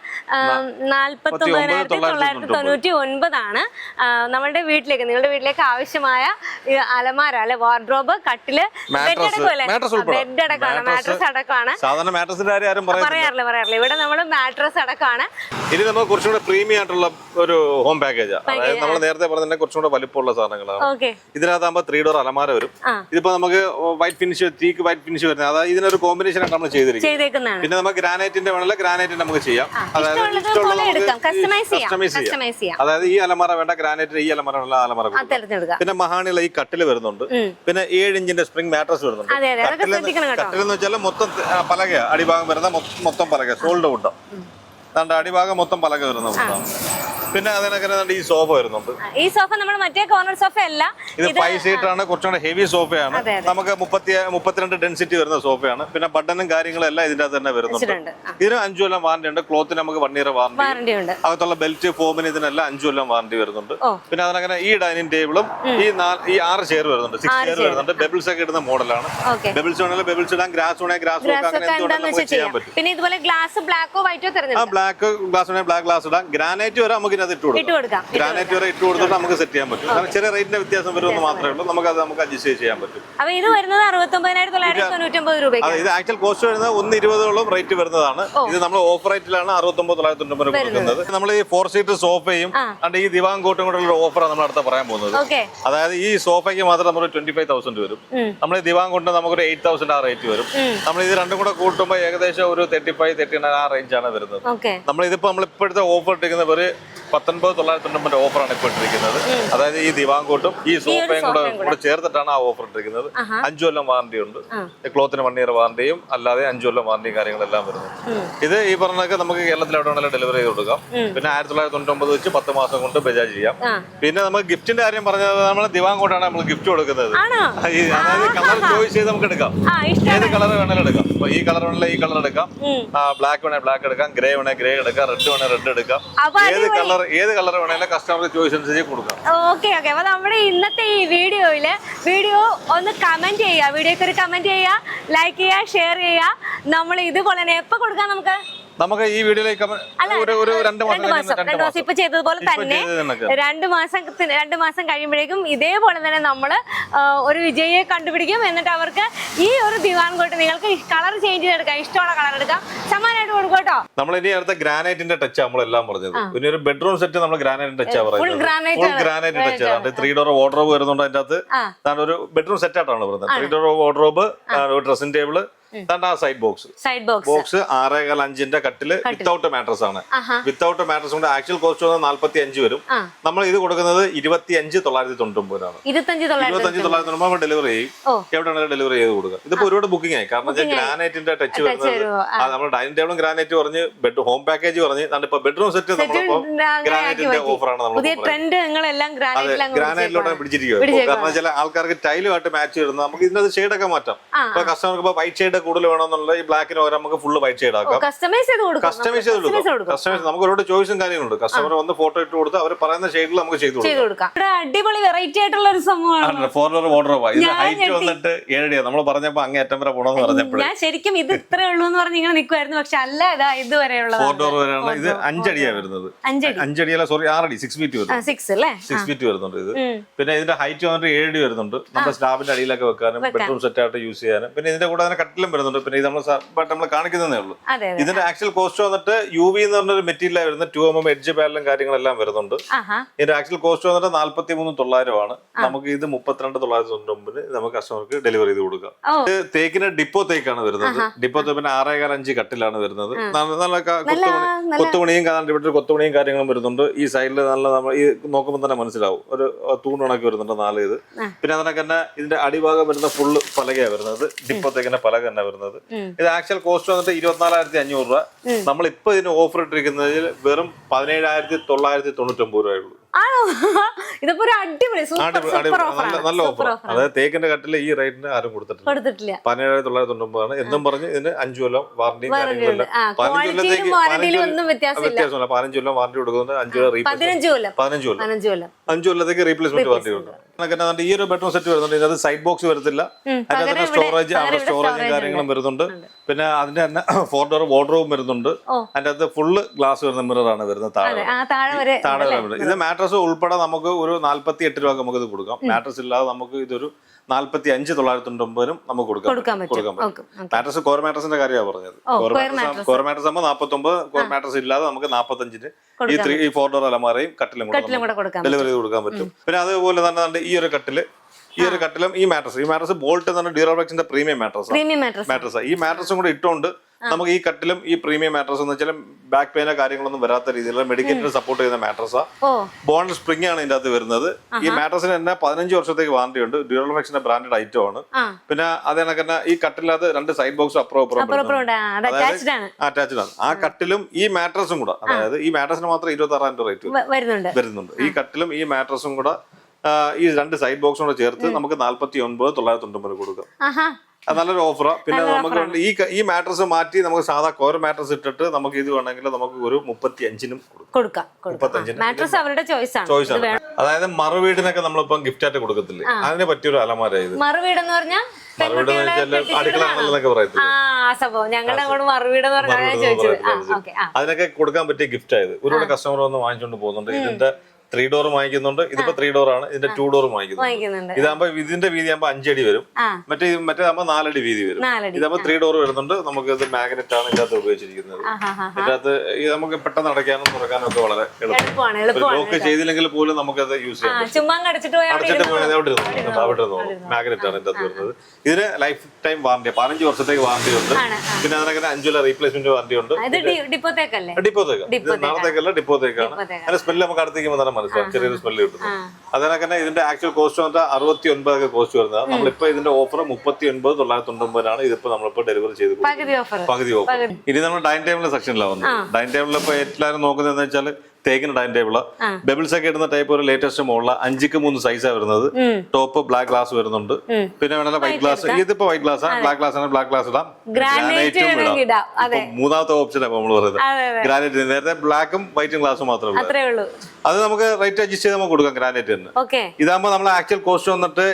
49,999 ആണ്. നിങ്ങളുടെ വീട്ടിലേക്ക് ആവശ്യമായ അലമാര അല്ലെ, വാർഡ്രോബ്, കട്ടില്, ബെഡ് അടക്കമാണ്, മാട്രസ് അടക്കമാണ്. സാധാരണ മാട്രസിന്റെ കാര്യം ആരും പറയാറില്ല. ഇവിടെ നമ്മൾ മാട്രസ് അടക്കമാണ്. ഇനി നമുക്ക് കുറച്ചുകൂടെ പ്രീമിയം ആയിട്ടുള്ള ഒരു ഹോം പാക്കേജാണ്. അതായത് നമ്മൾ നേരത്തെ പറഞ്ഞ കുറച്ചുകൂടെ വലിപ്പമുള്ള സാധനങ്ങളാണ്. ഇതിനകത്താകുമ്പോൾ 3 ഡോർ അലമാര വരും. ഇതിപ്പോ നമുക്ക് വൈറ്റ് ഫിനിഷ്, തീക്ക് വൈറ്റ് ഫിനിഷ് വരുന്നത്. അതായത് ഇതിനൊരു കോമ്പിനേഷൻ ആയിട്ട് നമ്മൾ ചെയ്തിരിക്കുന്നത്. പിന്നെ നമുക്ക് ഗ്രാനൈറ്റിന്റെ വേണമെങ്കിൽ ഗ്രാനൈറ്റിന്റെ നമുക്ക് ചെയ്യാം. അതായത് ഈ അലമാര വേണ്ട ഗ്രാനൈറ്റിന്, ഈ അലമാര വേണ്ട അലമാര. പിന്നെ മഹാണിയുള്ള ഈ കട്ടില് വരുന്നുണ്ട്. പിന്നെ 7 ഇഞ്ചിന്റെ സ്പ്രിംഗ് മാട്രസ് വരുന്നുണ്ട്. കട്ടിലെന്ന് വെച്ചാൽ മൊത്തം പലക, അടിഭാഗം വരുന്ന മൊത്തം പലക, സോൾഡ് വുഡ്. അടിഭാഗം മൊത്തം പലക വരുന്ന വുഡാണ്. പിന്നെ അതിനൊക്കെ ഈ സോഫ വരുന്നുണ്ട്. ഈ സോഫ നമ്മൾ മറ്റേ കോർണർ സോഫ അല്ല, ഇത് 5 സീറ്റാണ്, കുറച്ചുകൂടെ ഹെവി സോഫയാണ്. നമുക്ക് 32 ഡെൻസിറ്റി വരുന്ന സോഫയാണ്. പിന്നെ ബട്ടണും കാര്യങ്ങളും എല്ലാം ഇതിന്റെ അകത്ത് തന്നെ വരുന്നുണ്ട്. ഇതിന് 5 കൊല്ലം വാറന്റി ഉണ്ട്. ക്ലോത്തിന് നമുക്ക് 1 ഇയർ വാറന്റി ഉണ്ട്. അകത്തുള്ള ബെൽറ്റ് ഫോമിന് ഇതിനെല്ലാം 5 കൊല്ലം വാറന്റി വരുന്നുണ്ട്. പിന്നെ അതിനങ്ങനെ ഈ ഡൈനിങ് ടേബിളും ഈ 6 ചെയർ വരുന്നുണ്ട്, 6 ചെയർ വരുന്നുണ്ട്. ബെബിൾസ് ഒക്കെ ഇടുന്ന മോഡലാണ്. ബെബിൾസ് വേണമെങ്കിൽ ബെബിൾസ് ഇടാം, ഗ്രാസ് വേണമെങ്കിൽ ഗ്രാസ് നമുക്ക് ചെയ്യാൻ പറ്റും. പിന്നെ ഇതുപോലെ ഗ്ലാസ് ബ്ലാക്കോ വൈറ്റോ തിരഞ്ഞെടുക്കാം. ബ്ലാക്ക് ഗ്ലാസ് വേണമെങ്കിൽ ബ്ലാക്ക് ഗ്ലാസ് ഇടാം. ഗ്രാനൈറ്റ് വരെ നമുക്ക് ഇതിനകത്ത് ഇട്ട് കൊടുക്കാം. ഗ്രാനൈറ്റ് വരെ ഇട്ട് കൊടുത്തിട്ട് നമുക്ക് സെറ്റ് ചെയ്യാൻ പറ്റും. കാരണം ചെറിയ റേറ്റിന്റെ വ്യത്യാസം വരുമെന്ന് മാത്രമേ ഉള്ളൂ. നമുക്ക് അഡ്ജസ്റ്റ് ചെയ്യാൻ പറ്റും. അപ്പൊ ഇത് വരുന്നത് 69,999 രൂപ. ഇത് ആക്ച്വൽ കോസ്റ്റ് വരുന്നത് 120 റേറ്റ് വരുന്നതാണ്. ഇത് നമ്മൾ ഓഫർ റേറ്റിലാണ് 69,999 കൊടുക്കുന്നത്. നമ്മൾ ഈ 4 സീറ്റർ സോഫയും ഈ ദിവാൻ കോട്ടും കൂടെ ഉള്ള ഓഫറാണ് നമ്മൾ അടുത്ത പറയാൻ പോകുന്നത്. അതായത് ഈ സോഫയ്ക്ക് മാത്രം നമ്മൾ 25,000 വരും. നമ്മൾ ഈ ദിവാൻ കൊണ്ട് നമുക്കൊരു 8,000 ആ റേറ്റ് വരും. നമ്മൾ ഇത് രണ്ടും കൂടെ കൂട്ടുമ്പോൾ ഏകദേശം ഒരു 35-39 ആ റേഞ്ചാണ് വരുന്നത്. നമ്മൾ ഇപ്പോഴത്തെ ഓഫർ ഇട്ടിരിക്കുന്നത് ഒരു 19,999 ഓഫറാണ് ഇപ്പോൾ ഇട്ടിരിക്കുന്നത്. അതായത് ഈ ദിവാൻ കോട്ടും ഈ സോഫയും കൂടെ ചേർത്തിട്ടാണ് ആ ഓഫർ ഇട്ടിരിക്കുന്നത്. 5 കൊല്ലം വാറന്റി ഉണ്ട്. ക്ലോത്തിന് 1 ഇയർ വാറന്റിയും അല്ലാതെ 5 കൊല്ലം വാറന്റിയും കാര്യങ്ങളെല്ലാം വരുന്നത്. ഇത് ഈ പറഞ്ഞൊക്കെ നമുക്ക് കേരളത്തിൽ എവിടെ വേണമെങ്കിലും ഡെലിവറി ചെയ്ത് കൊടുക്കാം. പിന്നെ 1999 വെച്ച് 10 മാസം കൊണ്ട് ബജാജ് ചെയ്യാം. പിന്നെ നമുക്ക് ഗിഫ്റ്റിന്റെ കാര്യം പറഞ്ഞത് നമ്മൾ ദിവാൻ കോട്ടാണ് നമ്മൾ ഗിഫ്റ്റ് കൊടുക്കുന്നത്. അതായത് കളർ ചോയ്സ് ചെയ്ത് നമുക്ക് എടുക്കാം. ഏത് കളർ വേണമെങ്കിലും എടുക്കാം. അപ്പൊ ഈ കളർ വേണമെങ്കിൽ ഈ കളർ എടുക്കാം, ബ്ലാക്ക് വേണമെങ്കിൽ ബ്ലാക്ക് എടുക്കാം, ഗ്രേ വേണമെങ്കിൽ ഗ്രേ എടുക്കാം, റെഡ് വേണമെങ്കിൽ റെഡ് എടുക്കാം. ഏത് കളർ വേണമെങ്കിലും കസ്റ്റമർ ചോയ്സ് അനുസരിച്ച് കൊടുക്കാം. ഓക്കെ. അപ്പൊ നമ്മുടെ ഇന്നത്തെ ഈ വീഡിയോ ഒന്ന് കമന്റ് ചെയ്യുക, വീഡിയോക്ക് ഒരു കമന്റ് ചെയ്യുക, ലൈക്ക് ചെയ്യുക, ഷെയർ ചെയ്യുക. നമ്മൾ ഇതുപോലെ തന്നെ എപ്പോ കൊടുക്കാം നമുക്ക് ഈ വീഡിയോയിലേക്ക് ഒരു 2 മാസം ഇപ്പൊ ചെയ്തതുപോലെ തന്നെ 2 മാസം കഴിയുമ്പോഴേക്കും ഇതേപോലെ തന്നെ നമ്മള് ഒരു വിജയിയെ കണ്ടുപിടിക്കും. എന്നിട്ട് അവർക്ക് ഈ ഒരു ദിവാൻ കോട്ട് നിങ്ങൾക്ക് കളർ ചേഞ്ച് ചെയ്തെടുക്കാം, ഇഷ്ടമുള്ള കളർ എടുക്കാം, സമ്മാനമായിട്ട് കൊടുക്കും കേട്ടോ. നമ്മൾ ഇനി അടുത്ത ഗ്രാനൈറ്റിന്റെ ടച്ച് നമ്മളെല്ലാം പറഞ്ഞത്. പിന്നെ ഒരു ബെഡ്റൂം സെറ്റ് നമ്മൾ ഗ്രാനൈറ്റിന്റെ ടച്ചാ പറയുന്നത്. ഫുൾ ഗ്രാനൈറ്റ് ടച്ച് ആണ്. 3 ഡോർ വാർഡ്രോബ് വരുന്നുണ്ട് അതിന്റെ അകത്ത്. ഒരു ബെഡ്റൂം സെറ്റ് ആയിട്ടാണ് പറയുന്നത്. 3 ഡോർ വാർഡ്രോബ്, ഒരു ഡ്രസ്സിംഗ് ടേബിള്, സൈഡ് ബോക്സ് 6.5 കട്ടില് വിത്തൗട്ട് മാട്രസ് ആണ്. വിത്തൗട്ട് മാട്രസ് കൊണ്ട് ആക്ച്വൽ കോസ്റ്റ് 45 വരും. നമ്മൾ ഇത് കൊടുക്കുന്നത് 25,999 ആണ്. 25,999 ഡെലിവറി ചെയ്യും. എവിടെയാണ് ഡെലിവറി ചെയ്ത് കൊടുക്കുക. ഇതിപ്പോ ഒരുപാട് ബുക്കിംഗ് ആയി. കാരണം ഗ്രാനൈറ്റിന്റെ ടച്ച് വരുന്നത് നമ്മൾ ഡൈനിങ് ടേബിളും ഗ്രാനൈറ്റ് പറഞ്ഞ് ഹോം പാക്കേജ് പറഞ്ഞ് ഇപ്പൊ ബെഡ്റൂം സെറ്റ് നമ്മളിപ്പോ ഗ്രാനൈറ്റിന്റെ ഓഫറാണ് നമ്മൾ ഗ്രാനൈറ്റിലോട്ടാണ് പിടിച്ചിരിക്കുക. കാരണം ചില ആൾക്കാർക്ക് ടൈലുമായിട്ട് മാച്ച് ചെയ്യുന്നത് നമുക്ക് ഇതിന്റെ ഷെയ്ഡൊക്കെ മാറ്റാം. ഇപ്പൊ കസ്റ്റമർക്ക് ഇപ്പൊ വൈറ്റ് ഷെയ്ഡ് കൂടുതൽ വേണമെന്നുള്ള ഈ ബ്ലാക്കിന് പകരം നമുക്ക് ഫുള്ള് വൈറ്റ് ഷെയ്ഡ് ആക്കാം. കസ്റ്റമൈസ് ചെയ്ത് കൊടുക്കാം. നമുക്ക് ഒരുപാട് ചോയ്സും കാര്യങ്ങളുണ്ട്. കസ്റ്റമർ വന്ന് ഫോട്ടോ ഇട്ട് കൊടുത്ത് അവർ പറയുന്ന ഷെയ്ഡിൽ നമുക്ക് ചെയ്ത് കൊടുക്കാം. അടിപൊളി വെറൈറ്റി ആയിട്ടുള്ള ഒരു സംഭവമാണ് 4 ഡോർ വാർഡ്രോബ്. ഇത് ഹൈറ്റ് വന്നിട്ട് 7 അടി. നമ്മൾ പറഞ്ഞപ്പോ അങ്ങേ അറ്റം വരെ പോണെന്ന് പറഞ്ഞപ്പോൾ ഞാൻ ശരിക്കും ഇത് ഇത്രേ ഉള്ളൂ എന്ന് പറഞ്ഞ് ഇങ്ങനെ നിൽക്കുമായിരുന്നു. പക്ഷെ അല്ല, ഇതാ ഇതുവരെയുള്ള 4 ഡോർ വരെയാണ്. ഇത് 5 അടിയാണ് വരുന്നത്. 5 അടിയല്ല, സോറി 6 അടി, 6 ഫീറ്റ് വരുന്നത്. 6 ഫീറ്റ് വരുന്നുണ്ട് ഇത്. പിന്നെ ഇതിന്റെ ഹൈറ്റ് വന്നിട്ട് 7 അടി വരുന്നുണ്ട്. നമ്മുടെ സ്ലാബിന്റെ അടിയിലൊക്കെ വെക്കാനും ബെഡ്റൂം സെറ്റ് ആയിട്ട് യൂസ് ചെയ്യാനും. പിന്നെ ഇതിന്റെ കൂടെ തന്നെ കട്ടിലും വരുന്നുണ്ട്. പിന്നെ ഇത് നമ്മൾ കാണിക്കുന്നതേ ഉള്ളൂ. ഇതിന്റെ ആക്ച്വൽ കോസ്റ്റ് വന്നിട്ട് UV എന്ന് പറഞ്ഞൊരു മെറ്റീരിയൽ വരുന്നത് 2mm എഡ്ജ് പാനലും കാര്യങ്ങളെല്ലാം വരുന്നുണ്ട്. ഇതിന്റെ ആക്ച്വൽ കോസ്റ്റ് വന്നിട്ട് 43,900 ആണ്. നമുക്ക് ഇത് 32,999 നമുക്ക് കസ്റ്റമർക്ക് ഡെലിവറി ചെയ്ത് കൊടുക്കാം. തേക്കിന് ഡിപ്പോ തേക്കാണ് വരുന്നത്. ഡിപ്പോ തേക്കിന് 6.5 കട്ടിലാണ് വരുന്നത്. നല്ല കൊത്തുപണിയും കൊത്തുപണിയും കാര്യങ്ങളും വരുന്നുണ്ട്. ഈ സൈഡിൽ നല്ല നമ്മൾ ഈ നോക്കുമ്പോൾ തന്നെ മനസ്സിലാവും ഒരു തൂണുണക്കി വരുന്നുണ്ട് 4 ഇത്. പിന്നെ അതിനൊക്കെ തന്നെ ഇതിന്റെ അടിഭാഗം വരുന്ന ഫുള്ള് പലകയാണ് വരുന്നത്. ഡിപ്പോ തേക്കിന്റെ പലക തന്നെ വരുന്നത്. ഇത് ആക്ച്വൽ കോസ്റ്റ് വന്നിട്ട് 24,500 രൂപ. നമ്മളിപ്പോ ഇതിന് ഓഫർ ഇട്ടിരിക്കുന്നതിൽ വെറും 17,999 രൂപയുള്ളൂ. ഇതിപ്പോ ഒരു അടിപൊളി നല്ല ഓഫർ. അതായത് തേക്കിന്റെ കട്ടില് ഈ റേറ്റിന് ആരും കൊടുത്തിട്ടില്ല. 17,999 ആണ്. എന്നും പറഞ്ഞ് ഇതിന് 5 കൊല്ലം വാറന്റിയും കാര്യങ്ങളില്ല. 15 കൊല്ലം വാറന്റി കൊടുക്കുന്നുണ്ട്. 5 കൊല്ലത്തേക്ക് റീപ്ലേസ്മെന്റ് വാറന്റി ഉണ്ട്. ഈ ഒരു ബെഡ്റൂം സെറ്റ് വരുന്നുണ്ട്. ഇതിനകത്ത് സൈഡ് ബോക്സ് വരത്തില്ല. അതിനകത്ത് സ്റ്റോറേജും കാര്യങ്ങളും വരുന്നുണ്ട്. പിന്നെ അതിന്റെ തന്നെ 4 ഡോർ വാർഡ്രോബും വരുന്നുണ്ട്. അതിന്റെ അകത്ത് ഫുള്ള് ഗ്ലാസ് വരുന്ന മിററാണ് വരുന്നത്. താഴെ വരെ. ഇത് മാട്രസ് ഉൾപ്പെടെ നമുക്ക് ഒരു 48 രൂപ നമുക്ക് ഇത് കൊടുക്കാം. മാട്രസ് ഇല്ലാതെ നമുക്ക് ഇതൊരു 45,999 നമുക്ക് കൊടുക്കാൻ പറ്റും. മാട്രസ് കോർ മാട്രസിന്റെ കാര്യമാണ് പറഞ്ഞത്. കോർ മാട്രസ് ആകുമ്പോൾ 49, കോർ മാട്രസ് ഇല്ലാതെ നമുക്ക് 45-ന് ഈ 4 ഡോർ അലമാരയും കട്ടിലും ഡെലിവറി ചെയ്ത് കൊടുക്കാൻ പറ്റും. പിന്നെ അതുപോലെ തന്നെ ഈ ഒരു കട്ടിലും ഈ മാട്രസ് ബോൾട്ട് എന്ന് പറഞ്ഞ ഡ്യൂറോബ്ലെക്സിന്റെ പ്രീമിയം മാട്രസ്. ഈ മാട്രസും കൂടെ ഇട്ടുകൊണ്ട് നമുക്ക് ഈ കട്ടിലും ഈ പ്രീമിയം മാട്രസ് എന്ന് വെച്ചാൽ ബാക്ക് പെയിനോ കാര്യങ്ങളൊന്നും വരാത്ത രീതിയിലുള്ള മെഡിക്കേറ്റഡ് സപ്പോർട്ട് ചെയ്യുന്ന മാട്രസാ. ബോൺ സ്പ്രിംഗ് ആണ് ഇതിന്റെ അകത്ത് വരുന്നത്. ഈ മാട്രസിന് തന്നെ 15 വർഷത്തേക്ക് വാറന്റി ഉണ്ട്. ഡ്യൂറൽഫെക്ഷന്റെ ബ്രാൻഡഡ് ഐറ്റം ആണ്. പിന്നെ അത് കണക്ക് തന്നെ ഈ കട്ടിലത് 2 സൈഡ് ബോക്സ് അപ്പുറം അറ്റാച്ച്ഡ് ആണ്. ആ കട്ടിലും ഈ മാട്രസും കൂടെ, അതായത് ഈ മാട്രസിന് മാത്രം 26,000 രൂപ റേറ്റ് വരുന്നുണ്ട്. ഈ കട്ടിലും ഈ മാട്രസും കൂടെ ഈ 2 സൈഡ് ബോക്സും കൂടെ ചേർത്ത് നമുക്ക് 49,990 കൊടുക്കാം. അത് നല്ലൊരു ഓഫറാ. പിന്നെ നമുക്ക് ഈ മാട്രസ് മാറ്റി നമുക്ക് സാധാ കോർ മാട്രസ് ഇട്ടിട്ട് നമുക്ക് ഇത് വേണമെങ്കിൽ നമുക്ക് ഒരു 35-നും കൊടുക്കാം. 35 ചോയ്സ് ആണ്. അതായത് മറുവീടിനൊക്കെ നമ്മളിപ്പം ഗിഫ്റ്റ് ആയിട്ട് കൊടുക്കത്തില്ലേ, അതിനെ പറ്റിയൊരു അലമാരായത്. മറുവീട് എന്ന് പറഞ്ഞാൽ അതിനൊക്കെ കൊടുക്കാൻ പറ്റിയ ഗിഫ്റ്റ് ആയത്. ഒരുപാട് കസ്റ്റമർ വന്ന് വാങ്ങിച്ചുകൊണ്ട് പോകുന്നുണ്ട്. ഇതിന്റെ 3 ഡോർ വാങ്ങിക്കുന്നുണ്ട്. ഇതിപ്പോ 3 ഡോർ ആണ്. ഇതിന്റെ 2 ഡോർ വാങ്ങിക്കുന്നുണ്ട്. ഇതാകുമ്പോ ഇതിന്റെ വീതി ആകുമ്പോ 5 അടി വരും. മറ്റേതാകുമ്പോ 4 അടി വീതി വരും. ഇതാകുമ്പോ 3 ഡോർ വരുന്നുണ്ട്. നമുക്ക് ഇത് മാഗ്നറ്റ് ആണ് ഇതിനകത്ത് ഉപയോഗിച്ചിരിക്കുന്നത്. ഇതിനകത്ത് നമുക്ക് പെട്ടെന്ന് അടയ്ക്കാനും തുറക്കാനും ഒക്കെ വളരെ എളുപ്പമാണ്. ലോക്ക് ചെയ്തില്ലെങ്കിൽ പോലും നമുക്കത് യൂസ് ചെയ്യാം. അടച്ചിട്ട് അവിടെ മാഗ്നറ്റ് ആണ് ഇതിനകത്ത് വരുന്നത്. ഇതിന് ലൈഫ് ടൈം വാറന്റി, 15 വർഷത്തേക്ക് വാറന്റി ഉണ്ട്. പിന്നെ അതിനൊക്കെ 5 കൊല്ലം റീപ്ലേസ്മെന്റ് വാറന്റി ഉണ്ട്. ഡിപ്പോത്തേക്ക് നാളത്തേക്കല്ല, ഡിപ്പോത്തേക്കാണ്. അതിന്റെ സ്മെല്ല് നമുക്ക് അടുത്തേക്ക് തന്നെ ചെറിയൊരു സ്മെല്ല് കിട്ടുന്നു. അതിനൊക്കെ തന്നെ ഇതിന്റെ ആക്ച്വൽ കോസ്റ്റ് വന്നിട്ട് 69 കോസ്റ്റ് വരുന്നത്. നമ്മളിപ്പോ ഇതിന്റെ ഓഫർ 39,990 ഇതിപ്പോ നമ്മളിപ്പോ ഡെലിവറി ചെയ്ത് പകുതി ഓഫർ. ഇനി നമ്മൾ ഡൈനിങ് ടേബിളിന്റെ സെക്ഷനിലാണ് വന്നത്. ഡൈനിങ് ടേബിളിൽ ഇപ്പൊ എല്ലാവരും നോക്കുന്നതെന്ന് വെച്ചാൽ തേക്കിന് ഡൈനിങ് ടേബിള്, ബെബിൾസ് ഒക്കെ ഇടുന്ന ടൈപ്പ് ഒരു ലേറ്റസ്റ്റ് മോഡല് 5x3 സൈസാണ് വരുന്നത്. ടോപ്പ് ബ്ലാക്ക് ഗ്ലാസ് വരുന്നുണ്ട്. പിന്നെ വേണമെങ്കിൽ വൈറ്റ് ഗ്ലാസ്. ഇതിപ്പോ വൈറ്റ് ഗ്ലാസ് ആണ്. ബ്ലാക്ക് ഗ്ലാസ് ആണ്. ബ്ലാക്ക് ഗ്ലാസ് ഇടാം. ഗ്രാനൈറ്റും ഇടാം. മൂന്നാമത്തെ ഓപ്ഷനാണ് നമ്മൾ പറയുന്നത്. ഗ്രാനൈറ്റ് നേരത്തെ ബ്ലാക്കും വൈറ്റും ഗ്ലാസും മാത്രമേ ഉള്ളൂ. അത് നമുക്ക് റേറ്റ് അഡ്ജസ്റ്റ് ചെയ്ത് നമുക്ക് കൊടുക്കാം ഗ്രാനൈറ്റ് തന്നെ. ഇതാകുമ്പോൾ നമ്മൾ ആക്ച്വൽ കോസ്റ്റ് വന്നിട്ട്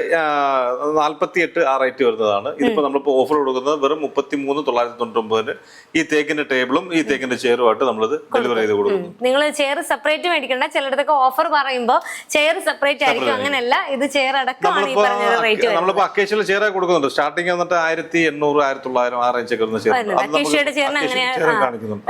48 ആ റേറ്റ് വരുന്നതാണ്. ഇതിപ്പോ നമ്മളിപ്പോ ഓഫർ കൊടുക്കുന്നത് വെറും 33,990 ഈ തേക്കിന്റെ ടേബിളും ഈ തേക്കിന്റെ ചെയറുമായിട്ട് നമ്മളിത് ഡെലിവറി ചെയ്ത് കൊടുക്കുന്നു. നിങ്ങൾ ചെയർ സെപ്പറേറ്റ് മേടിക്കണ്ട. ചിലയിടത്തൊക്കെ ഓഫർ പറയുമ്പോ ചെയർ സെപ്പറേറ്റ് ആയിരിക്കും. അങ്ങനെയല്ല, ഇത് ചെയർ അടക്കമാണ് ഈ പറഞ്ഞ റേറ്റ്. നമ്മളിപ്പോ അക്കേഷ്യൽ ചെയർ കൊടുക്കുന്നുണ്ട്. സ്റ്റാർട്ടിംഗ് വന്നിട്ട് 1,800, 1,900 ആ റേഞ്ച് ഒക്കെ വരുന്ന ചെയർ കാണിക്കുന്നുണ്ട്.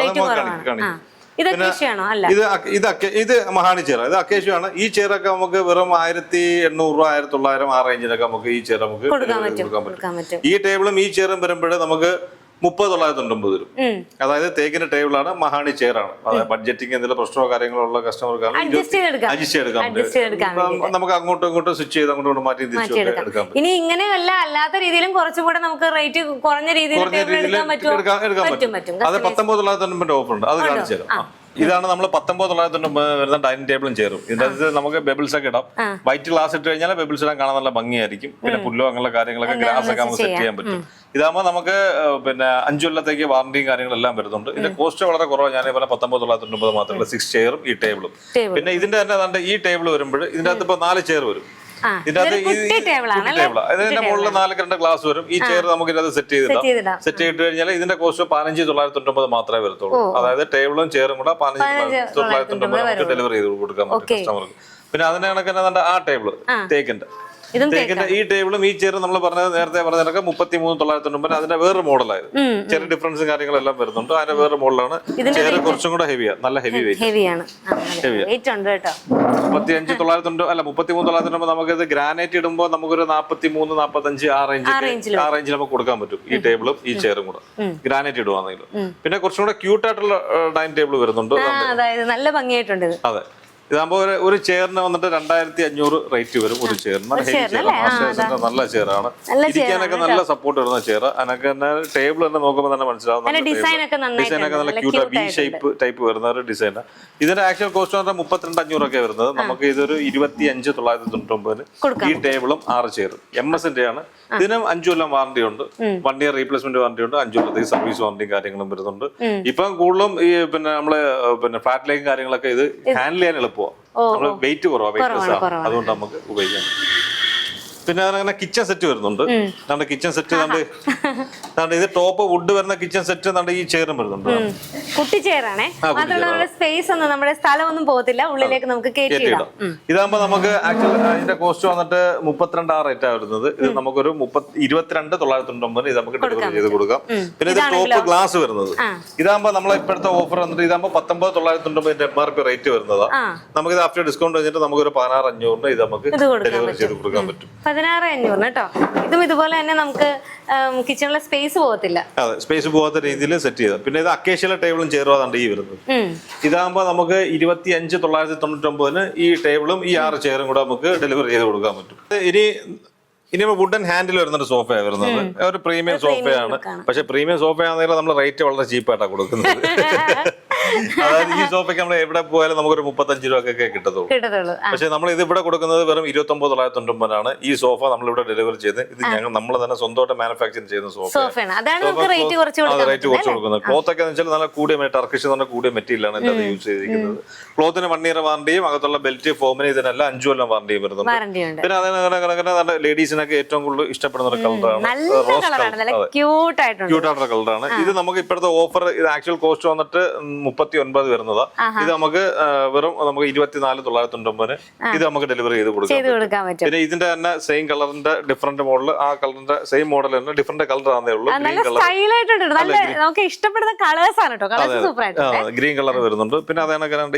ഇത് മഹാണി ചെയർ, ഇത് അക്കേഷ്യാണ്. ഈ ചെയറൊക്കെ നമുക്ക് വെറും 1,800, 1,900 ആ റേഞ്ചിലൊക്കെ നമുക്ക് ഈ ചെയർ നമുക്ക് കൊടുക്കാൻ പറ്റും. ഈ ടേബിളും ഈ ചെയറും വരുമ്പോൾ നമുക്ക് 30,990 വരും. അതായത് തേക്കിന്റെ ടേബിളാണ്, മഹാണി ചെയർ ആണ്. അതായത് ബഡ്ജറ്റിംഗ് എന്തെങ്കിലും പ്രശ്നമോ കാര്യങ്ങളോ ഉള്ള കസ്റ്റമർക്കാണ് അഡ്ജസ്റ്റ് ചെയ്തെടുക്കാൻ പറ്റും. നമുക്ക് അങ്ങോട്ടും ഇങ്ങോട്ടും സ്വിച്ച് ചെയ്ത് അങ്ങോട്ടും മാറ്റി തിരിച്ചെടുക്കാൻ പറ്റും. ഇനി ഇങ്ങനെയല്ല, അല്ലാത്ത രീതിയിലും കുറച്ചും കൂടെ നമുക്ക് റേറ്റ് കുറഞ്ഞ രീതിയിൽ എടുക്കാൻ പറ്റും. അത് 19,990 ഓഫർ ഉണ്ട്. അത് കാണിച്ചു തരാം. ഇതാണ് നമ്മൾ 19,990 വരുന്ന ഡൈനിങ് ടേബിളും ചെയറും. ഇതിനകത്ത് നമുക്ക് ബെബിൾസ് ഒക്കെ ഇടാം. വൈറ്റ് ഗ്ലാസ് ഇട്ട് കഴിഞ്ഞാൽ ബെബിൾസ് ഇടാൻ കാണാൻ നല്ല ഭംഗിയായിരിക്കും. പിന്നെ പുല്ലോ അങ്ങനെയുള്ള കാര്യങ്ങളൊക്കെ ഗ്ലാസ് ഒക്കെ നമുക്ക് സെറ്റ് ചെയ്യാൻ പറ്റും. ഇതാകുമ്പോൾ നമുക്ക് പിന്നെ 5 കൊല്ലത്തേക്ക് വാറന്റിയും കാര്യങ്ങളെല്ലാം വരുന്നുണ്ട്. ഇതിന്റെ കോസ്റ്റ് വളരെ കുറവാണ്. ഞാൻ പറഞ്ഞ 19,990 മാത്രമല്ല 6 ചെയറും ഈ ടേബിളും. പിന്നെ ഇതിന്റെ തന്നെ ഈ ടേബിൾ വരുമ്പോൾ ഇതിന്റെ അകത്ത് ഇപ്പൊ 4 ചെയർ വരും. ഇതിന്റെ മുകളിൽ 4 ഗ്ലാസ് വരും. ഈ ചെയർ നമുക്ക് ഇതിനകത്ത് സെറ്റ് ചെയ്തിട്ട് കഴിഞ്ഞാൽ ഇതിന്റെ കോസ്റ്റ് 15,990 മാത്രമേ വരത്തുള്ളൂ. അതായത് ടേബിളും ചെയറും കൂടെ 15,990 നമുക്ക് ഡെലിവറി ചെയ്ത് കൊടുക്കാൻ പറ്റും കസ്റ്റമർക്ക്. പിന്നെ അതിന്റെ കണക്ക് തന്നെ ആ ടേബിള് തേക്കിന്റെ ഈ ടേബിളും ഈ ചെയറും നമ്മൾ നേരത്തെ പറഞ്ഞതൊക്കെ 33,990. അതിന്റെ വേറെ മോഡലായിരുന്നു. ചെറിയ ഡിഫറൻസും കാര്യങ്ങളെല്ലാം വരുന്നുണ്ട്. അതിന്റെ വേറെ മോഡലാണ്. ചെയർ കുറച്ചും കൂടെ ഹെവിയാണ്. നല്ല ഹെവിയാണ്. 35,990 അല്ല 33,990. നമുക്കിത് ഗ്രാനൈറ്റ് ഇടുമ്പോൾ നമുക്കൊരു 43, 45 ആ റേഞ്ചിൽ നമുക്ക് കൊടുക്കാൻ പറ്റും. ഈ ടേബിളും ഈ ചെയറും കൂടെ ഗ്രാനൈറ്റ് ഇടുവാണെങ്കിൽ. പിന്നെ കുറച്ചും കൂടെ ക്യൂട്ട് ആയിട്ടുള്ള ഡൈനിങ് ടേബിൾ വരുന്നുണ്ട്. നല്ല ഭംഗിയായിട്ടുണ്ട്. അതെ, ഇതാകുമ്പോ ഒരു ചെയറിന് വന്നിട്ട് 2,500 റേറ്റ് വരും. ഒരു ചെയറിന് നല്ല ചെയറാണ്. ഇരിക്കാനൊക്കെ നല്ല സപ്പോർട്ട് വരുന്ന ചെയർ. അതിനൊക്കെ തന്നെ ടേബിൾ തന്നെ നോക്കുമ്പോൾ തന്നെ മനസ്സിലാവും. ഡിസൈനൊക്കെ നല്ല ക്യൂട്ട് ബി ഷേപ്പ് ടൈപ്പ് വരുന്ന ഒരു ഡിസൈൻ. ഇതിന്റെ ആക്ച്വൽ കോസ്റ്റ് പറഞ്ഞാൽ 32,500 ഒക്കെ വരുന്നത്. നമുക്ക് ഇതൊരു 25,990 ഈ ടേബിളും 6 ചെയറും MS-ന്റെ ആണ്. ഇതിനും 5 കൊല്ലം വാറന്റി ഉണ്ട്. 1 ഇയർ റീപ്ലേസ്മെന്റ് വാറന്റി ഉണ്ട്. 5 കൊല്ലത്തേക്ക് സർവീസ് വാറന്റിയും കാര്യങ്ങളും വരുന്നുണ്ട്. ഇപ്പം കൂടുതലും ഈ പിന്നെ നമ്മള് പിന്നെ ഫ്ലാറ്റിലേക്കും കാര്യങ്ങളൊക്കെ ഇത് ഹാൻഡിൽ ചെയ്യാൻ എളുപ്പമാണ്. നമ്മള് വെയിറ്റ് കുറവാണ്, വെയിറ്റ്ലെസ് ആണ്. അതുകൊണ്ട് നമുക്ക് ഉപയോഗിക്കാം. പിന്നെ അതങ്ങനെ കിച്ചൺ സെറ്റ് വരുന്നുണ്ട്. കിച്ചൺ സെറ്റ് ഇത് ടോപ്പ് വുഡ് വരുന്ന കിച്ചൺ സെറ്റ് ഈ ചെയറും വരുന്നുണ്ട്. കുട്ടി ചെയറാണേ, സ്പേസ് ഒന്നും നമ്മുടെ സ്ഥലമൊന്നും പോകത്തില്ല, ഉള്ളിലേക്ക് നമുക്ക് കയറ്റിയിടാം. ഇതാകുമ്പോ നമുക്ക് ഇതിന്റെ കോസ്റ്റ് വന്നിട്ട് 32 ആ റേറ്റാണ് വരുന്നത്. ഇത് നമുക്കൊരു 22,990 ഇത് നമുക്ക് ഡെലിവറി ചെയ്ത് കൊടുക്കാം. പിന്നെ ഇത് ടോപ്പ് ഗ്ലാസ് വരുന്നത്. ഇതാകുമ്പോ നമ്മളെ ഇപ്പോഴത്തെ ഓഫർ വന്നിട്ട് ഇതാകുമ്പോ 19,990 MRP റേറ്റ് വരുന്നതാണ്. നമുക്ക് ഇത് ആഫ്റ്റർ ഡിസ്കൗണ്ട് കഴിഞ്ഞിട്ട് നമുക്കൊരു 16,500 ഇത് നമുക്ക് ഡെലിവറി ചെയ്ത് കൊടുക്കാൻ പറ്റും. 16,500 കേട്ടോ. ഇതും ഇതുപോലെ തന്നെ നമുക്ക് കിച്ചണിലെ സ്പേസ് പോകത്തില്ല. അതെ, സ്പേസ് പോകാത്ത രീതിയിൽ സെറ്റ് ചെയ്തത്. പിന്നെ ഇത് അക്കേഷ്യയിലെ ടേബിളും ചെയറുമാണ് ഈ വരുന്നത്. ഇതാകുമ്പോൾ നമുക്ക് 25,999 ഈ ടേബിളും ഈ 6 ചെയറും കൂടെ നമുക്ക് ഡെലിവറി ചെയ്ത് കൊടുക്കാൻ പറ്റും. ഇനി വുഡൻ ഹാൻഡിൽ വരുന്നൊരു സോഫയാണ് വരുന്നത്. ഒരു പ്രീമിയം സോഫയാണ്. പക്ഷെ പ്രീമിയം സോഫയാണെങ്കിൽ നമ്മൾ റേറ്റ് വളരെ ചീപ്പായിട്ടാണ് കൊടുക്കുന്നത്. അതായത് ഈ സോഫയ്ക്ക് നമ്മൾ എവിടെ പോയാലും നമുക്കൊരു 35 രൂപയൊക്കെ കിട്ടത്തുള്ളൂ. പക്ഷെ നമ്മൾ ഇത് ഇവിടെ കൊടുക്കുന്നത് വെറും 29,999 ഈ സോഫ നമ്മളിവിടെ ഡെലിവറി ചെയ്ത് ഇത് ഞങ്ങൾ നമ്മൾ തന്നെ സ്വന്തമായിട്ട് മാനുഫാക്ചർ ചെയ്യുന്ന സോഫയാണ്. റേറ്റ് കുറച്ച് കൊടുക്കുന്നത്. ക്ലോത്ത് ഒക്കെ വെച്ചാൽ നല്ല കൂടിയ ടർക്കിഷ് എന്ന് പറഞ്ഞാൽ കൂടിയ മെറ്റീരിയലാണ് ഇതിനകത്ത് യൂസ് ചെയ്തിരിക്കുന്നത്. ക്ലോത്തിന് 1 ഇയർ വാറണ്ടിയും അകത്തുള്ള ബെൽറ്റ് ഫോമിന് ഇതിനെല്ലാം 5 കൊല്ലം വാറണ്ടിയും വരുന്നുണ്ട്. പിന്നെ അതിന് ലേഡീസിനൊക്കെ ഏറ്റവും കൂടുതൽ ഇഷ്ടപ്പെടുന്ന ഒരു കളറാണ്, ക്യൂട്ടായിട്ടുള്ള കളറാണ്. ഇത് നമുക്ക് ഇപ്പോഴത്തെ ഓഫർ ഇത് ആക്ച്വൽ കോസ്റ്റ് വന്നിട്ട് 39 വരുന്നതാ. ഇത് നമുക്ക് വെറും നമുക്ക് 24,999 ഇത് നമുക്ക് ഡെലിവറി ചെയ്ത് കൊടുക്കാം. പിന്നെ ഇതിന്റെ തന്നെ സെയിം കളറിന്റെ ഡിഫറെന്റ് മോഡൽ, ആ കളറിന്റെ സെയിം മോഡൽ തന്നെ ഡിഫറെന്റ് കളർ ആണേ ഉള്ളൂ. ഗ്രീൻ കളർ വരുന്നുണ്ട്. പിന്നെ അതേ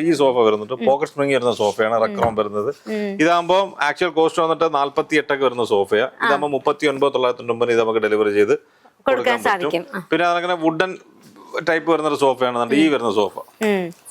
ഈ സോഫ വരുന്നുണ്ട്. പോക്കറ്റ് സ്പ്രിംഗ് വരുന്ന സോഫയാണ് റെക്രോം വരുന്നത്. ഇതാകുമ്പോ ആക്ച്വൽ കോസ്റ്റ് വന്നിട്ട് 48 വരുന്ന സോഫയാ. ഇതാകുമ്പോൾ 39,999 ഇത് നമുക്ക് ഡെലിവറി ചെയ്ത് കൊടുക്കാൻ സാധിക്കും. പിന്നെ അതങ്ങനെ വുഡൻ ടൈപ്പ് വരുന്ന സോഫയാണ് ഈ വരുന്ന സോഫ.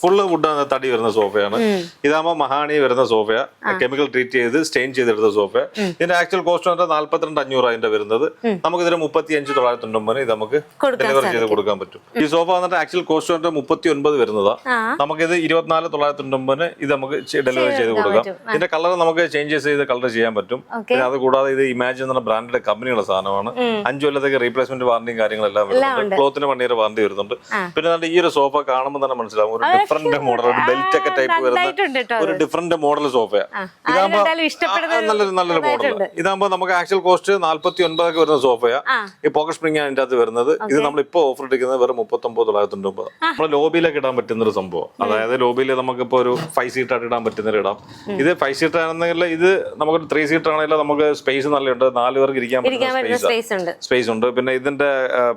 ഫുള്ള് വുഡ് തടി വരുന്ന സോഫയാണ്. ഇതാകുമ്പോൾ മഹാണി വരുന്ന സോഫയാ. കെമിക്കൽ ട്രീറ്റ് ചെയ്ത് സ്റ്റെയിൻ ചെയ്തെടുത്ത സോഫ. ഇതിന്റെ ആക്ച്വൽ കോസ്റ്റ് വന്നിട്ട് 42,500 അതിന്റെ വരുന്നത്. നമുക്ക് ഇതിന് 35,999 ഇത് നമുക്ക് ഡെലിവറി ചെയ്ത് കൊടുക്കാൻ പറ്റും. ഈ സോഫ വന്നിട്ട് ആക്ച്വൽ കോസ്റ്റ് വന്നിട്ട് 39 വരുന്നതാ. നമുക്കിത് 24,999 ഇത് നമുക്ക് ഡെലിവറി ചെയ്ത് കൊടുക്കാം. ഇതിന്റെ കളർ നമുക്ക് ചേഞ്ചസ് ചെയ്ത് കളർ ചെയ്യാൻ പറ്റും. പിന്നെ അത് കൂടാതെ ഇത് ഇമാജിൻ എന്ന ബ്രാൻഡിന്റെ കമ്പനിയുള്ള സാധനമാണ്. 5 കൊല്ലത്തേക്ക് റീപ്ലേസ്മെന്റ് വാറണ്ടിയും കാര്യങ്ങളെല്ലാം വരുന്നുണ്ട്. ക്ലോത്തിന് 1 ഇയർ വാറണ്ടി വരുന്നുണ്ട്. പിന്നെ ഈ ഒരു സോഫ കാണുമ്പോൾ തന്നെ മനസ്സിലാവും ഒരു ഡിഫറെന്റ് മോഡൽ, ഒരു ബെൽറ്റ് ഒക്കെ ടൈപ്പ് വരുന്ന ഒരു ഡിഫറെന്റ് മോഡൽ സോഫയാ. ഇതാകുമ്പോ നല്ലൊരു മോഡൽ. ഇതാകുമ്പോ നമുക്ക് ആക്ച്വൽ കോസ്റ്റ് 49 വരുന്ന സോഫയാ. ഈ പോക്കറ്റ് സ്പ്രിംഗ് അതിന്റെ അകത്ത് വരുന്നത്. ഇത് നമ്മൾ ഇപ്പൊ ഓഫർ ഇട്ടിരിക്കുന്നത് വെറും 39,999. നമ്മൾ ലോബിയിലൊക്കെ ഇടാൻ പറ്റുന്ന ഒരു സംഭവം. അതായത് ലോബിയിൽ നമുക്കിപ്പോ ഒരു 5 സീറ്റായിട്ട് ഇടാൻ പറ്റുന്ന ഇടാം. ഇത് 5 സീറ്റർ ആണെന്നെങ്കിൽ ഇത് നമുക്കൊരു 3 സീറ്റർ ആണെങ്കിൽ നമുക്ക് സ്പേസ് നല്ലുണ്ട്. 4 പേർക്ക് ഇരിക്കാൻ പറ്റുന്ന സ്പേസ് ഉണ്ട്. പിന്നെ ഇതിന്റെ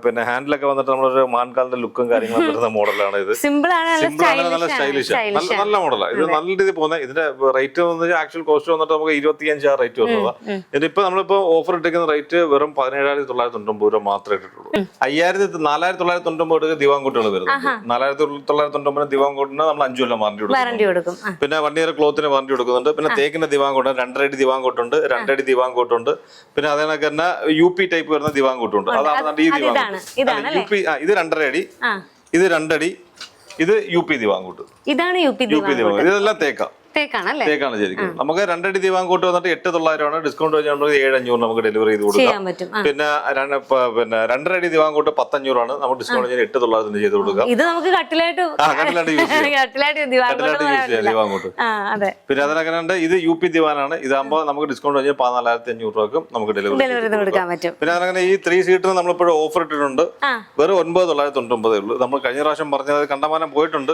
പിന്നെ ഹാൻഡിലൊക്കെ വന്നിട്ട് നമ്മളൊരു മാൻകാലിന്റെ ലുക്കും കാര്യങ്ങളും വരുന്ന മോഡലാണ് ഇത്. സിമ്പിൾ ആണ്, നല്ല സ്റ്റൈലിഷ്, നല്ല മോഡലാണ്. ഇത് നല്ല രീതിയിൽ പോകുന്നത്. ഇതിന്റെ റേറ്റ് ആക്ച്വൽ കോസ്റ്റ് വന്നിട്ട് നമുക്ക് 25 റേറ്റ് വരുന്നതാണ്. ഇതിപ്പോ നമ്മളിപ്പോ ഓഫർ ഇട്ടിരിക്കുന്ന റേറ്റ് വെറും 17,999 രൂപ മാത്രമേ ഇട്ടിട്ടുള്ളൂ. 4,999 ദിവാങ്കോട്ടുകൾ വരുന്നത്. 4,999 ദിവാങ്കോട്ടിന് നമ്മൾ 5 കൊല്ലം വാറണ്ടി കൊടുക്കും. പിന്നെ 1 ഇയർ ക്ലോത്തിന് വാറണ്ടി കൊടുക്കുന്നുണ്ട്. പിന്നെ തേക്കിന്റെ ദിവാങ്കോട്ട് 2 അടി ദിവാങ്കോട്ടുണ്ട്, 2 അടി ദിവാങ്കോട്ടുണ്ട്. പിന്നെ അതേനൊക്കെ തന്നെ UP ടൈപ്പ് വരുന്ന ദിവാങ്കോട്ടുണ്ട്. അതാണ് ഈ ദിവാങ്കോട്ട്. UP ഇത് 2.5 അടി, ഇത് 2 അടി, ഇത് UP ദിവാങ്കോട്ട്. ഇതാണ് UP ദിവാങ്കോട്ട്. ഇതെല്ലാം തേക്കാണ് ശരിക്കും. നമുക്ക് 2 അടി ദിവാങ്കോട്ട് വന്നിട്ട് 8,900 ഡിസ്കൗണ്ട് വെച്ചുകൊണ്ട് 7,500 നമുക്ക് ഡെലിവറി ചെയ്ത് കൊടുക്കാം. പിന്നെ 2.5 അടി ദിവാങ്കോട്ട് 10,500 നമുക്ക് ഡിസ്കൗണ്ട് വെച്ചാൽ 8,900 ചെയ്ത് കൊടുക്കാം. ഇത് നമുക്ക് കട്ടിലായിട്ട് ദിവാങ്കോട്ട്. പിന്നെ അതിനൊക്കെ ഇത് UP ദിവാനാണ്. ഇതാകുമ്പോൾ നമുക്ക് ഡിസ്കൗണ്ട് വെച്ചാൽ 14,500 രൂപക്കും നമുക്ക് ഡെലിവറി കൊടുക്കാൻ പറ്റും. പിന്നെ അതങ്ങനെ ഈ 3 സീറ്റർ നമ്മളിപ്പോഴും ഓഫർ ഇട്ടിട്ടുണ്ട്. വെറും 9,999 ഉള്ളൂ. നമ്മൾ കഴിഞ്ഞ പ്രാവശ്യം പറഞ്ഞത് കണ്ടമാനം പോയിട്ടുണ്ട്.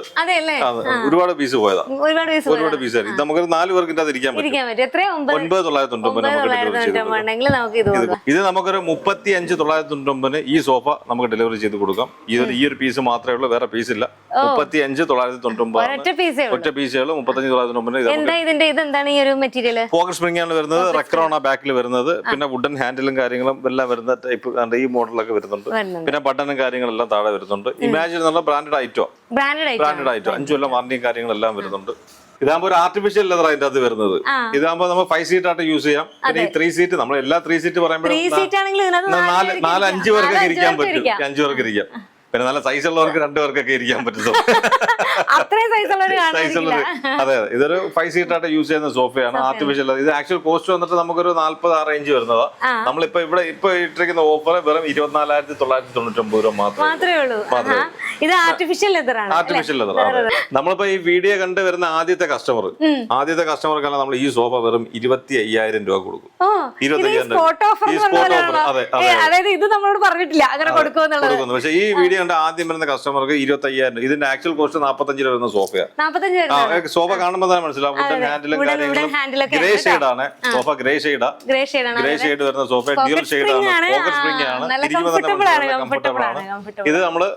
ഒരുപാട് പീസ് പോയതാ, ഒരുപാട് പീസ്. നമുക്ക് 4 പേർക്ക് ഇരിക്കാൻ പറ്റും. 9,999 ഇത് നമുക്കൊരു 35,999 ഈ സോഫ നമുക്ക് ഡെലിവറി ചെയ്ത് കൊടുക്കാം. ഈ ഒരു പീസ് മാത്രമേ ഉള്ളൂ, വേറെ പീസ് ഇല്ല. 35,999 ഒറ്റ പീസുകൾ 35,999. പോക്കറ്റ് സ്പ്രിംഗ് ആണ് വരുന്നത്. റെക്രോണ ബാക്കിൽ വരുന്നത്. പിന്നെ വുഡൻ ഹാൻഡിലും കാര്യങ്ങളും എല്ലാം വരുന്ന ടൈപ്പ് ഈ മോഡലൊക്കെ വരുന്നുണ്ട്. പിന്നെ ബട്ടണും കാര്യങ്ങളെല്ലാം താഴെ വരുന്നുണ്ട്. ഇമാജിൻ എന്നുള്ള ബ്രാൻഡഡ് ഐറ്റം 5 കൊല്ലം വാറണ്ടിയും കാര്യങ്ങളെല്ലാം വരുന്നുണ്ട്. ഇതാകുമ്പോ ഒരു ആർട്ടിഫിഷ്യൽ ലെതർ അതിന്റെ അത് വരുന്നത്. ഇതാകുമ്പോ നമ്മൾ 5 സീറ്റ് ആയിട്ട് യൂസ് ചെയ്യാം. പിന്നെ ഈ 3 സീറ്റ് നമ്മൾ എല്ലാ 3 സീറ്റ് പറയുമ്പോൾ 4-5 പേർക്കൊക്കെ ഇരിക്കാൻ പറ്റും. 5 പേർക്ക് ഇരിക്കാം. പിന്നെ നല്ല സൈസ് ഉള്ളവർക്ക് 2 പേർക്കൊക്കെ ഇരിക്കാൻ പറ്റും. അതെ, ഇതൊരു 5 സീറ്റായിട്ട് യൂസ് ചെയ്യുന്ന സോഫയാണ്. ആർട്ടിഫിഷ്യൽ. ഇത് ആക്ച്വൽ കോസ്റ്റ് വന്നിട്ട് നമുക്കൊരു 40 റേഞ്ച് വരുന്നതാ. നമ്മളിപ്പോ ഇവിടെ ഇപ്പൊ ഇട്ടിരിക്കുന്ന ഓഫർ വെറും 24,999 രൂപ മാത്രമേ ഉള്ളൂ. ഇത് ആർട്ടിഫിഷ്യൽ ലെതർ. നമ്മളിപ്പോ ഈ വീഡിയോ കണ്ട് വരുന്ന ആദ്യത്തെ കസ്റ്റമർക്കാണ് നമ്മൾ ഈ സോഫ വെറും 25,000 രൂപ കൊടുക്കും. 25,000. അതെ, ഇത് നമ്മളോട് പറഞ്ഞിട്ടില്ല അങ്ങനെ കൊടുക്കുന്നു. പക്ഷെ ഈ വീഡിയോ കണ്ട് ആദ്യം വരുന്ന കസ്റ്റമർക്ക് 25,000. ഇതിന്റെ ആക്ച്വൽ കോസ്റ്റ് 45 രൂപ വരുന്ന സോഫയാണ്. സോഫ കാണുമ്പോൾ തന്നെ മനസ്സിലാവും. ഹാൻഡിലും കാര്യങ്ങളും ഗ്രേ ഷെയ്ഡാണ് സോഫ. ഗ്രേ ഷെയ്ഡ് വരുന്ന സോഫ. ഡ്യുവൽ ഷെയ്ഡാണ്. പോക്കറ്റ് സ്പ്രിംഗ് ആണ്. കംഫർട്ടബിൾ ആണ്. ഇത് നമ്മള്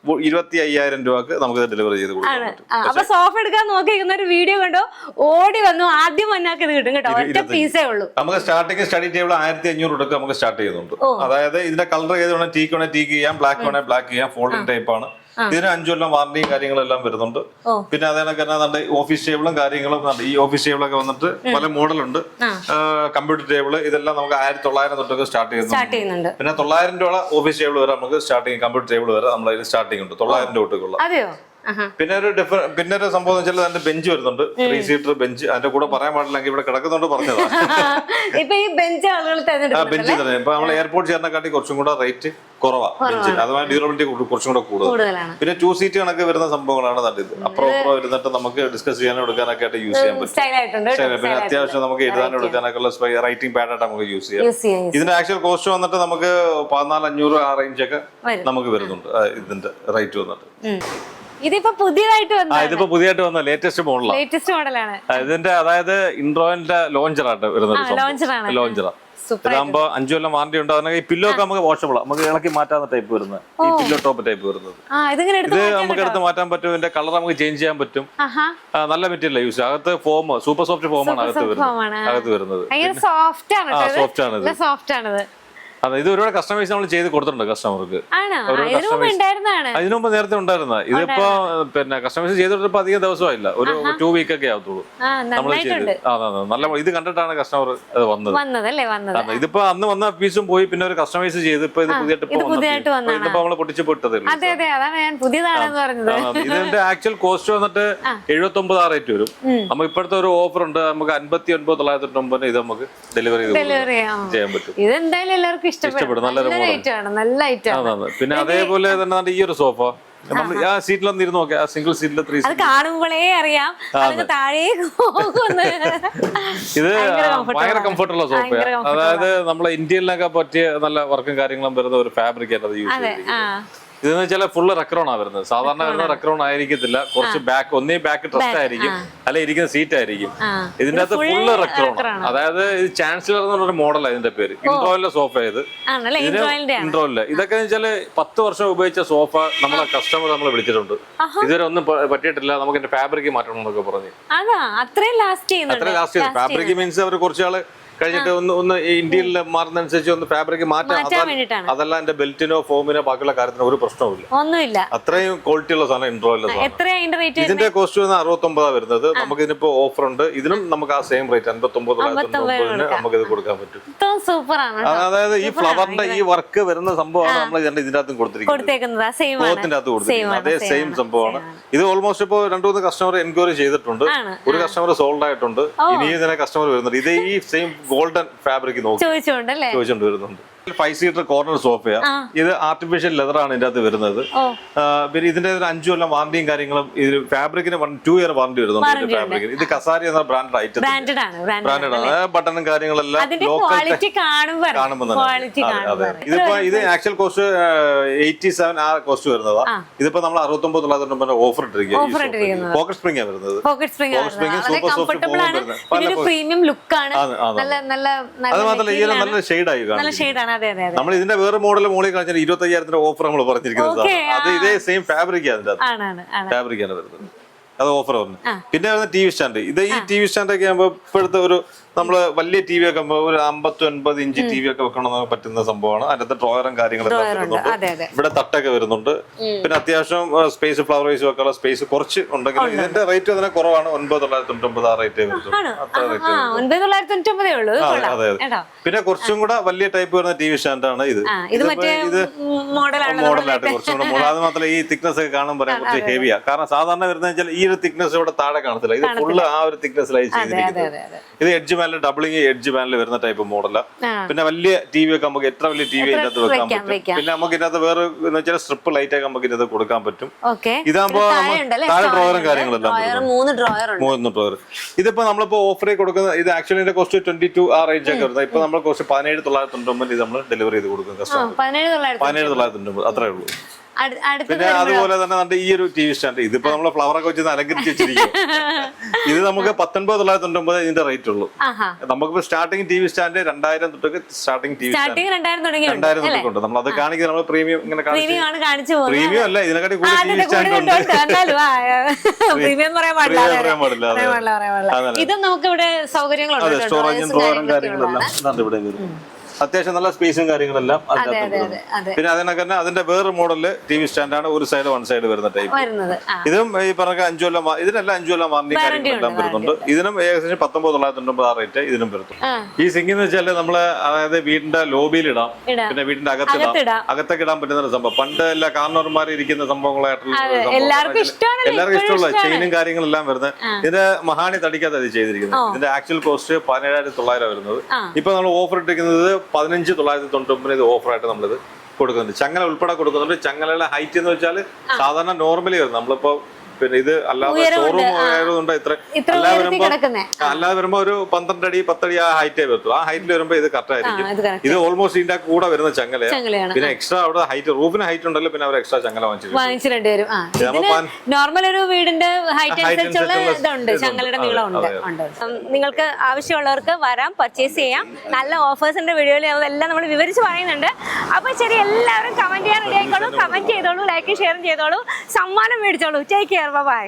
25,000 രൂപക്ക് നമുക്ക് ഡെലിവറി ചെയ്ത് കൊടുക്കാൻ പറ്റും. അപ്പൊ സോഫ എടുക്കാൻ നോക്കിയിരിക്കുന്ന ഒരു വീഡിയോ കണ്ടോ, ഓടി വന്നു ആദ്യം മഞ്ഞാക്ക് ഇത് കിട്ടും കേട്ടോ, ഒറ്റ പീസേ ഉള്ളൂ. നമുക്ക് സ്റ്റാർട്ടിങ് സ്റ്റഡി ടേബിൾ 1,500 രൂപ നമുക്ക് സ്റ്റാർട്ട് ചെയ്യുന്നുണ്ട്. അതായത് ഇതിന്റെ കളർ ഏത് വേണേൽ ടീക്ക് വേണേൽ ടീക്ക് ചെയ്യാം, ബ്ലാക്ക് വേണേൽ ബ്ലാക്ക് ചെയ്യാം, ഫോൾഡിംഗ് ടൈപ്പ് ആണ്. ഇതിന് 5 കൊല്ലം വാറന്റിയും കാര്യങ്ങളെല്ലാം വരുന്നുണ്ട്. പിന്നെ അതേനൊക്കെ തന്നെ ഓഫീസ് ടേബിളും കാര്യങ്ങളും, ഈ ഓഫീസ് ടേബിളൊക്കെ വന്നിട്ട് പല മോഡലുണ്ട്. കമ്പ്യൂട്ടർ ടേബിൾ ഇതെല്ലാം നമുക്ക് 1,900 തൊട്ടൊക്കെ സ്റ്റാർട്ട് ചെയ്യുന്നുണ്ട്. പിന്നെ 900 രൂപ ഓഫീസ് ടേബിൾ വരെ നമുക്ക് സ്റ്റാർട്ടിങ്, കമ്പ്യൂട്ടർ ടേബിൾ വരെ നമ്മളതിൽ സ്റ്റാർട്ടിങ് ഉണ്ട് 900 രൂപ തൊട്ടുള്ള. പിന്നെ ഒരു സംഭവം വെച്ചാൽ അതിന്റെ ബെഞ്ച് വരുന്നുണ്ട്, 3 സീറ്റർ ബെഞ്ച്. അതിന്റെ കൂടെ പറയാൻ പാടില്ലെങ്കിൽ ഇവിടെ കിടക്കുന്നുണ്ട് പറഞ്ഞതാ. ഇപ്പൊ ഈ ബെഞ്ച് ബെഞ്ച് തന്നെ ഇപ്പൊ നമ്മൾ എയർപോർട്ട് ചേർന്നെക്കാട്ടി കുറച്ചും കൂടെ റേറ്റ് കുറവാ ബെഞ്ചിന്, അതുമായി ഡ്യൂറബിലിറ്റി കുറച്ചും കൂടെ കൂടുതലാണ്. പിന്നെ 2 സീറ്റ് കണക്ക് വരുന്ന സംഭവങ്ങളാണ് നല്ലത്. അപ്പുറം ഇരുന്നിട്ട് നമുക്ക് ഡിസ്കസ് ചെയ്യാനും എടുക്കാനൊക്കെ ആയിട്ട് യൂസ് ചെയ്യാൻ പറ്റും. പിന്നെ അത്യാവശ്യം നമുക്ക് എഴുതാനും എടുക്കാനൊക്കെ ഉള്ള റൈറ്റിംഗ് പാഡായിട്ട് നമുക്ക് യൂസ് ചെയ്യാം. ഇതിന്റെ ആക്ച്വൽ കോസ്റ്റ് വന്നിട്ട് നമുക്ക് 14,500 ആ റേഞ്ച് ഒക്കെ നമുക്ക് വരുന്നുണ്ട്. ഇതിന്റെ റേറ്റ് വന്നിട്ട് ഇതിപ്പോ പുതിയതായിട്ട് വന്ന ലേറ്റസ്റ്റ് മോഡലാണ്. ഇതിന്റെ അതായത് ഇൻഡ്രോയിന്റെ ലോഞ്ചറായിട്ട് വരുന്നത്. ലോഞ്ചറാ ഇതാകുമ്പോ 5 കൊല്ലം വാറന്റി ഉണ്ട്. അതിനൊക്കെ ഈ പില്ലോ ഒക്കെ നമുക്ക് വാഷബിൾ, നമുക്ക് ഇളക്കി മാറ്റാവുന്ന ടൈപ്പ് വരുന്നത്, ഈ പില്ലോ ടോപ്പ് ടൈപ്പ് വരുന്നത്. ഇത് നമുക്ക് എടുത്ത് മാറ്റാൻ പറ്റും. ഇതിന്റെ കളർ നമുക്ക് ചേഞ്ച് ചെയ്യാൻ പറ്റും. നല്ല മെറ്റീരിയൽ യൂസ്. അകത്ത് ഫോം, സൂപ്പർ സോഫ്റ്റ് ഫോമാണ് അകത്ത് വരുന്നത്. സോഫ്റ്റ് ആണ്. അതെ, ഇത് ഒരുപാട് കസ്റ്റമൈസ് നമ്മൾ ചെയ്ത് കൊടുത്തിട്ടുണ്ട് കസ്റ്റമർക്ക്. അതിനു മുമ്പ് നേരത്തെ ഉണ്ടായിരുന്ന ഇതിപ്പോ പിന്നെ കസ്റ്റമൈസ് ചെയ്തിട്ട് അധികം ദിവസമായില്ല, ഒരു 2 വീക്ക് ഒക്കെ ആവത്തുള്ളൂ നമ്മൾ ചെയ്ത്. നല്ല ഇത് കണ്ടിട്ടാണ് കസ്റ്റമർ അത് വന്നത്. ഇതിപ്പോ അന്ന് വന്ന പീസും പോയി, പിന്നെ ഒരു കസ്റ്റമൈസ് ചെയ്ത് ഇപ്പൊ ഇത് പുതിയതായിട്ട് ഇതിപ്പോ നമ്മള് പൊട്ടിച്ച് പോയിട്ടത്. ഇതിന്റെ ആക്ച്വൽ കോസ്റ്റ് വന്നിട്ട് 79 റേറ്റ് വരും. നമുക്ക് ഇപ്പോഴത്തെ ഒരു ഓഫർ ഉണ്ട്, നമുക്ക് 59,999 ഇത് നമുക്ക് ഡെലിവറി ചെയ്യാൻ പറ്റും. ഇഷ്ടപ്പെടും. നല്ല ഐറ്റം. പിന്നെ അതേപോലെ തന്നെ ഈ ഒരു സോഫ നമ്മൾ ആ സീറ്റിലൊന്നും ഇരുന്ന് നോക്കിയാ, സിംഗിൾ സീറ്റിൽ 3 സീറ്റ് കാണുമ്പോഴേ അറിയാം ഇത് ഭയങ്കര കംഫർട്ടുള്ള സോഫയാണ്. അതായത് നമ്മളെ ഇന്ത്യയിലൊക്കെ പറ്റിയ നല്ല വർക്കും കാര്യങ്ങളും വരുന്ന ഒരു ഫാബ്രിക് ആണ് അത് യൂസ് ചെയ്തിരിക്കുന്നത്. ഇതെന്ന് വെച്ചാൽ ഫുള്ള് റെക്രോൺ വരുന്നത്. സാധാരണ വരുന്ന റെക്രോൺ ആയിരിക്കത്തില്ല, കുറച്ച് ബാക്ക്, ഒന്നേ ബാക്ക് ട്രസ്റ്റ് ആയിരിക്കും, അല്ലെ ഇരിക്കുന്ന സീറ്റ് ആയിരിക്കും. ഇതിന്റെ അകത്ത് ഫുള്ള് റെക്രോൺ. അതായത് ഇത് ചാൻസലർ എന്ന് പറഞ്ഞ മോഡലാണ് ഇതിന്റെ പേര്. ഇൻട്രോയിലെ സോഫ ഇത്. ഇൻട്രോയില് ഇതൊക്കെ വെച്ചാല് 10 വർഷം ഉപയോഗിച്ച സോഫ നമ്മളെ കസ്റ്റമർ നമ്മൾ വിളിച്ചിട്ടുണ്ട്. ഇതുവരെ ഒന്നും പറ്റിയിട്ടില്ല, നമുക്ക് എന്റെ ഫാബ്രിക് മാറ്റണം എന്നൊക്കെ പറഞ്ഞു. അത്രയും ലാസ്റ്റ് ഫാബ്രിക് മീൻസ് അവർ കുറച്ചാള് കഴിഞ്ഞിട്ട് ഒന്ന് ഇന്ത്യയിൽ മാറുന്നതനുസരിച്ച് ഒന്ന് ഫാബ്രിക് മാറ്റാൻ. അതല്ല എന്റെ ബെൽറ്റിനോ ഫോമിനോ ബാക്കിയുള്ള കാര്യത്തിനോ ഒരു പ്രശ്നവുമില്ല. അത്രയും ക്വാളിറ്റി ഉള്ള സാധനം ഇൻട്രോയിലെ സാധനം. ഇതിന്റെ കോസ്റ്റ് 69 വരുന്നത്. നമുക്ക് ഇതിനിപ്പോ ഓഫർ ഉണ്ട്. ഇതിനും നമുക്ക് ആ സെയിം റേറ്റ് 59,999 നമുക്ക് ഇത് കൊടുക്കാൻ പറ്റും. അതായത് ഈ ഫ്ലവറിന്റെ ഈ വർക്ക് വരുന്ന സംഭവമാണ് നമ്മൾ ഇതിന്റെ അകത്തും കൊടുത്തിരിക്കുന്നത്. ക്ലോത്തിന്റെ അകത്ത് കൊടുത്തിരിക്കുന്നത് അതേ സെയിം സംഭവമാണ്. ഇത് ഓൾമോസ്റ്റ് ഇപ്പൊ 2-3 കസ്റ്റമർ എൻക്വയറി ചെയ്തിട്ടുണ്ട്. ഒരു കസ്റ്റമർ സോൾഡ് ആയിട്ടുണ്ട്. ഇനിയും ഇതിനെ കസ്റ്റമർ വരുന്നുണ്ട്. ഇത് ഈ സെയിം ഗോൾഡൻ ഫാബ്രിക് നോക്കി ചോദിച്ചുകൊണ്ട് വരുന്നുണ്ട്. 5 സീറ്റർ കോർണർ സോഫയാ. ഇത് ആർട്ടിഫിഷ്യൽ ലെതർ ആണ് ഇതിന്റെ അകത്ത് വരുന്നത്. പിന്നെ ഇതിന്റെ 5 കൊല്ലം വാറന്റിയും കാര്യങ്ങളും. ഇത് ഫാബ്രിക്കിന് 2 ഇയർ വാറന്റി വരുന്നുണ്ട് ഫാബ്രിക്കിന്. ഇത് കസാരി എന്ന ബ്രാൻഡ് ഐറ്റം, ബ്രാൻഡഡ് ആണ്. ബട്ടണും കാര്യങ്ങളെല്ലാം ലോക്കൽ കാണുമ്പോൾ തന്നെ. ഇതിപ്പോ ഇത് ആക്ച്വൽ കോസ്റ്റ് 87 ആ കോസ്റ്റ് വരുന്നതാ. ഇതിപ്പോ നമ്മൾ 69,999 ഓഫർ ഇട്ടിരിക്കുക. പോക്കറ്റ് സ്പ്രിംഗ് ആണ് വരുന്നത്. സൂപ്പർ സോഫ്റ്റ് ഫോം വരുന്നത്. അത് മാത്രമല്ല ഈ നല്ല ഷെയ്ഡായി കാണും. നമ്മൾ ഇതിന്റെ വേറെ മോഡൽ മോളിൽ കാണിച്ചാൽ 25,000 ഓഫർ നമ്മൾ പറഞ്ഞിരിക്കുന്നത്. അത് ഇതേ സെയിം ഫാബ്രിക് ആണ് വരുന്നത്. അത് ഓഫർ വന്നു. പിന്നെ വരുന്ന ടി വി സ്റ്റാൻഡ്. ഇത് ഈ ടി വി സ്റ്റാൻഡ് ഒക്കെ ആകുമ്പോൾ ഇപ്പോഴത്തെ ഒരു നമ്മള് വലിയ ടി വി ഒക്കെ ഒരു 59 ഇഞ്ച് ടി വി ഒക്കെ വെക്കണമെന്ന് പറ്റുന്ന സംഭവമാണ്. അതിനകത്ത് ഡ്രോയറും കാര്യങ്ങളെല്ലാം വരുന്നുണ്ട്. ഇവിടെ തട്ടൊക്കെ വരുന്നുണ്ട്. പിന്നെ അത്യാവശ്യം സ്പേസ്, ഫ്ലവർ വൈസ് വെക്കാനുള്ള സ്പേസ് കുറച്ച് ഉണ്ടെങ്കിൽ ഇതിന്റെ റേറ്റ് അതിനെ കുറവാണ്. 9,999 ആ റേറ്റ് വരുന്നുള്ളൂ. അതെ. പിന്നെ കുറച്ചും കൂടെ വലിയ ടൈപ്പ് വരുന്ന ടി വി സ്റ്റാൻഡാണ് ഇത്. ഇത് മോഡലായിട്ട് കുറച്ചും കൂടെ മോഡൽ. അത് മാത്രമല്ല ഈ തിക്നെസ് ഒക്കെ കാണുമ്പോൾ കുറച്ച് ഹെവിയാ. കാരണം സാധാരണ വരുന്ന ഈ ഒരു തിക്നെസ് ഇവിടെ താഴെ കാണത്തില്ല. ഇത് ഫുള്ള് ആ ഒരു തിക്നെസ്സിലായി ചെയ്തിരിക്കുന്നത്. ഇത് edge panel, doubling edge panel വരുന്ന ടൈപ്പ് മോഡലാ. പിന്നെ വലിയ ടി വി ഒക്കെ നമുക്ക് എത്ര വലിയ ടി വി അതിനകത്ത് വെക്കാൻ പറ്റും. പിന്നെ നമുക്ക് ഇതിനകത്ത് വേറെ സ്ട്രിപ്പ് ലൈറ്റ് ഒക്കെ നമുക്ക് ഇതിനകത്ത് കൊടുക്കാൻ പറ്റും. ഇതാകുമ്പോ താഴെ ഡ്രോയറും കാര്യങ്ങളെല്ലാം 3 ഡ്രോയർ. ഇതിപ്പോ നമ്മളിപ്പോ ഓഫറിൽ കൊടുക്കുന്ന ഇത് ആക്ച്വലി ഇതിന്റെ കോസ്റ്റ് 22 ആ റേഞ്ച് ഒക്കെ വരുന്നത്. ഇപ്പൊ നമ്മൾ കോസ്റ്റ് 17,999 ഇത് നമ്മൾ ഡെലിവറി ചെയ്ത് കൊടുക്കും കസ്റ്റമർ. 17,999 അത്രേ ഉള്ളൂ. പിന്നെ അതുപോലെ തന്നെ നമ്മുടെ ഈ ഒരു ടി വി സ്റ്റാൻഡ് ഇതിപ്പോ നമ്മള് ഫ്ലവറൊക്കെ വെച്ച് അലങ്കരിച്ച് വെച്ചിരിക്കും. ഇത് നമുക്ക് 19,999 ഇതിന്റെ റേറ്റ് ഉള്ളൂ. നമുക്കിപ്പോ സ്റ്റാർട്ടിംഗ് ടി വി സ്റ്റാൻഡ് 2000 തൊട്ടൊക്കെ സ്റ്റാർട്ടിംഗ് ടി വി സ്റ്റാൻഡ് 2000 തൊട്ടുണ്ട്. നമ്മൾ അത് കാണിക്കുന്നത് നമ്മൾ പ്രീമിയം ഇങ്ങനെ പ്രീമിയം അല്ല, ഇതിനെക്കാട്ടി കൂടുതൽ ടി വി സ്റ്റാൻഡ് ഉണ്ട്. ഇത് നമുക്ക് ഇവിടെ സൗകര്യങ്ങളുണ്ട്, സ്റ്റോറേജും ഡ്രോവറും കാര്യങ്ങളെല്ലാം ഇവിടെ വരും. അത്യാവശ്യം നല്ല സ്പേസും കാര്യങ്ങളെല്ലാം അതിനകത്ത്. പിന്നെ അതിനൊക്കെ തന്നെ അതിന്റെ വേറെ മോഡല് ടി വി സ്റ്റാൻഡാണ്, ഒരു സൈഡ് വൺ സൈഡ് വരുന്ന ടൈപ്പ്. ഇതും ഈ പറഞ്ഞ 5 കൊല്ലം, ഇതിനെല്ലാം 5 കൊല്ലം വാറന്റി കാര്യങ്ങളെല്ലാം വരുന്നുണ്ട്. ഇതിനും ഏകദേശം 19,999 ആ റേറ്റ് ഇതിനും വരുന്നു. ഈ സിങ്ക് എന്ന് വെച്ചാല് നമ്മള് അതായത് വീടിന്റെ ലോബിയിൽ ഇടാം, പിന്നെ വീടിന്റെ അകത്തൊക്കെ ഇടാൻ പറ്റുന്ന ഒരു സംഭവം. പണ്ട് എല്ലാ കാർണർമാർ ഇരിക്കുന്ന സംഭവങ്ങളായിട്ടുള്ള എല്ലാവർക്കും ഇഷ്ടമുള്ള ചെയിനും കാര്യങ്ങളെല്ലാം വരുന്നത്. ഇതിന്റെ മഹാണി തടിക്കാത്ത ഇത് ചെയ്തിരിക്കുന്നത്. ഇതിന്റെ ആക്ച്വൽ കോസ്റ്റ് 17,900 വരുന്നത്. ഇപ്പൊ നമ്മൾ ഓഫർ ഇട്ടിരിക്കുന്നത് 15,999 ഇത് ഓഫറായിട്ട് നമ്മളിത് കൊടുക്കുന്നുണ്ട്. ചങ്ങല ഉൾപ്പെടെ കൊടുക്കുന്നുണ്ട്. ചങ്ങലയുടെ ഹൈറ്റ് എന്ന് വെച്ചാൽ സാധാരണ നോർമലി വരും. നമ്മളിപ്പോ പിന്നെ ഇത് അല്ലാതെ ഷോറൂം ആയതുകൊണ്ട് അല്ലാതെ വരുമ്പോ ഒരു 12 അടി 10 അടി ആ ഹൈറ്റേ വരത്തുള്ളൂ. ആ ഹൈറ്റിൽ വരുമ്പോ ഇത് കറക്റ്റ് ആയിരിക്കും. ഇത് ഓൾമോസ്റ്റ് ഇതിന്റെ കൂടെ വരുന്ന ചങ്ങലയാണ്. പിന്നെ എക്സ്ട്രാ അവിടെ ഹൈറ്റ്, റൂഫിന് ഹൈറ്റ് ഉണ്ടല്ലോ, പിന്നെ അവർ എക്സ്ട്രാ ചങ്ങല വാങ്ങിച്ചിട്ടുണ്ട്. നോർമൽ ഒരു വീടിന്റെ ഹൈറ്റ് അനുസരിച്ചുള്ള ഇതുണ്ട്, ചങ്ങലയുടെ നീളം ഉണ്ട്. നിങ്ങൾക്ക് ആവശ്യമുള്ളവർക്ക് വരാം, പർച്ചേസ് ചെയ്യാം. നല്ല ഓഫേഴ്സിന്റെ വീഡിയോയിൽ എല്ലാം നമ്മൾ വിവരിച്ച് പറയുന്നുണ്ട്. അപ്പൊ ശരി, എല്ലാവരും കമന്റ് ചെയ്യാൻ റെഡി ആയിക്കോളൂ, കമന്റ് ചെയ്തോളൂ, ലൈക്ക് ഷെയർ ചെയ്തോളൂ, സമ്മാനം മേടിച്ചോളൂ. Take care, by.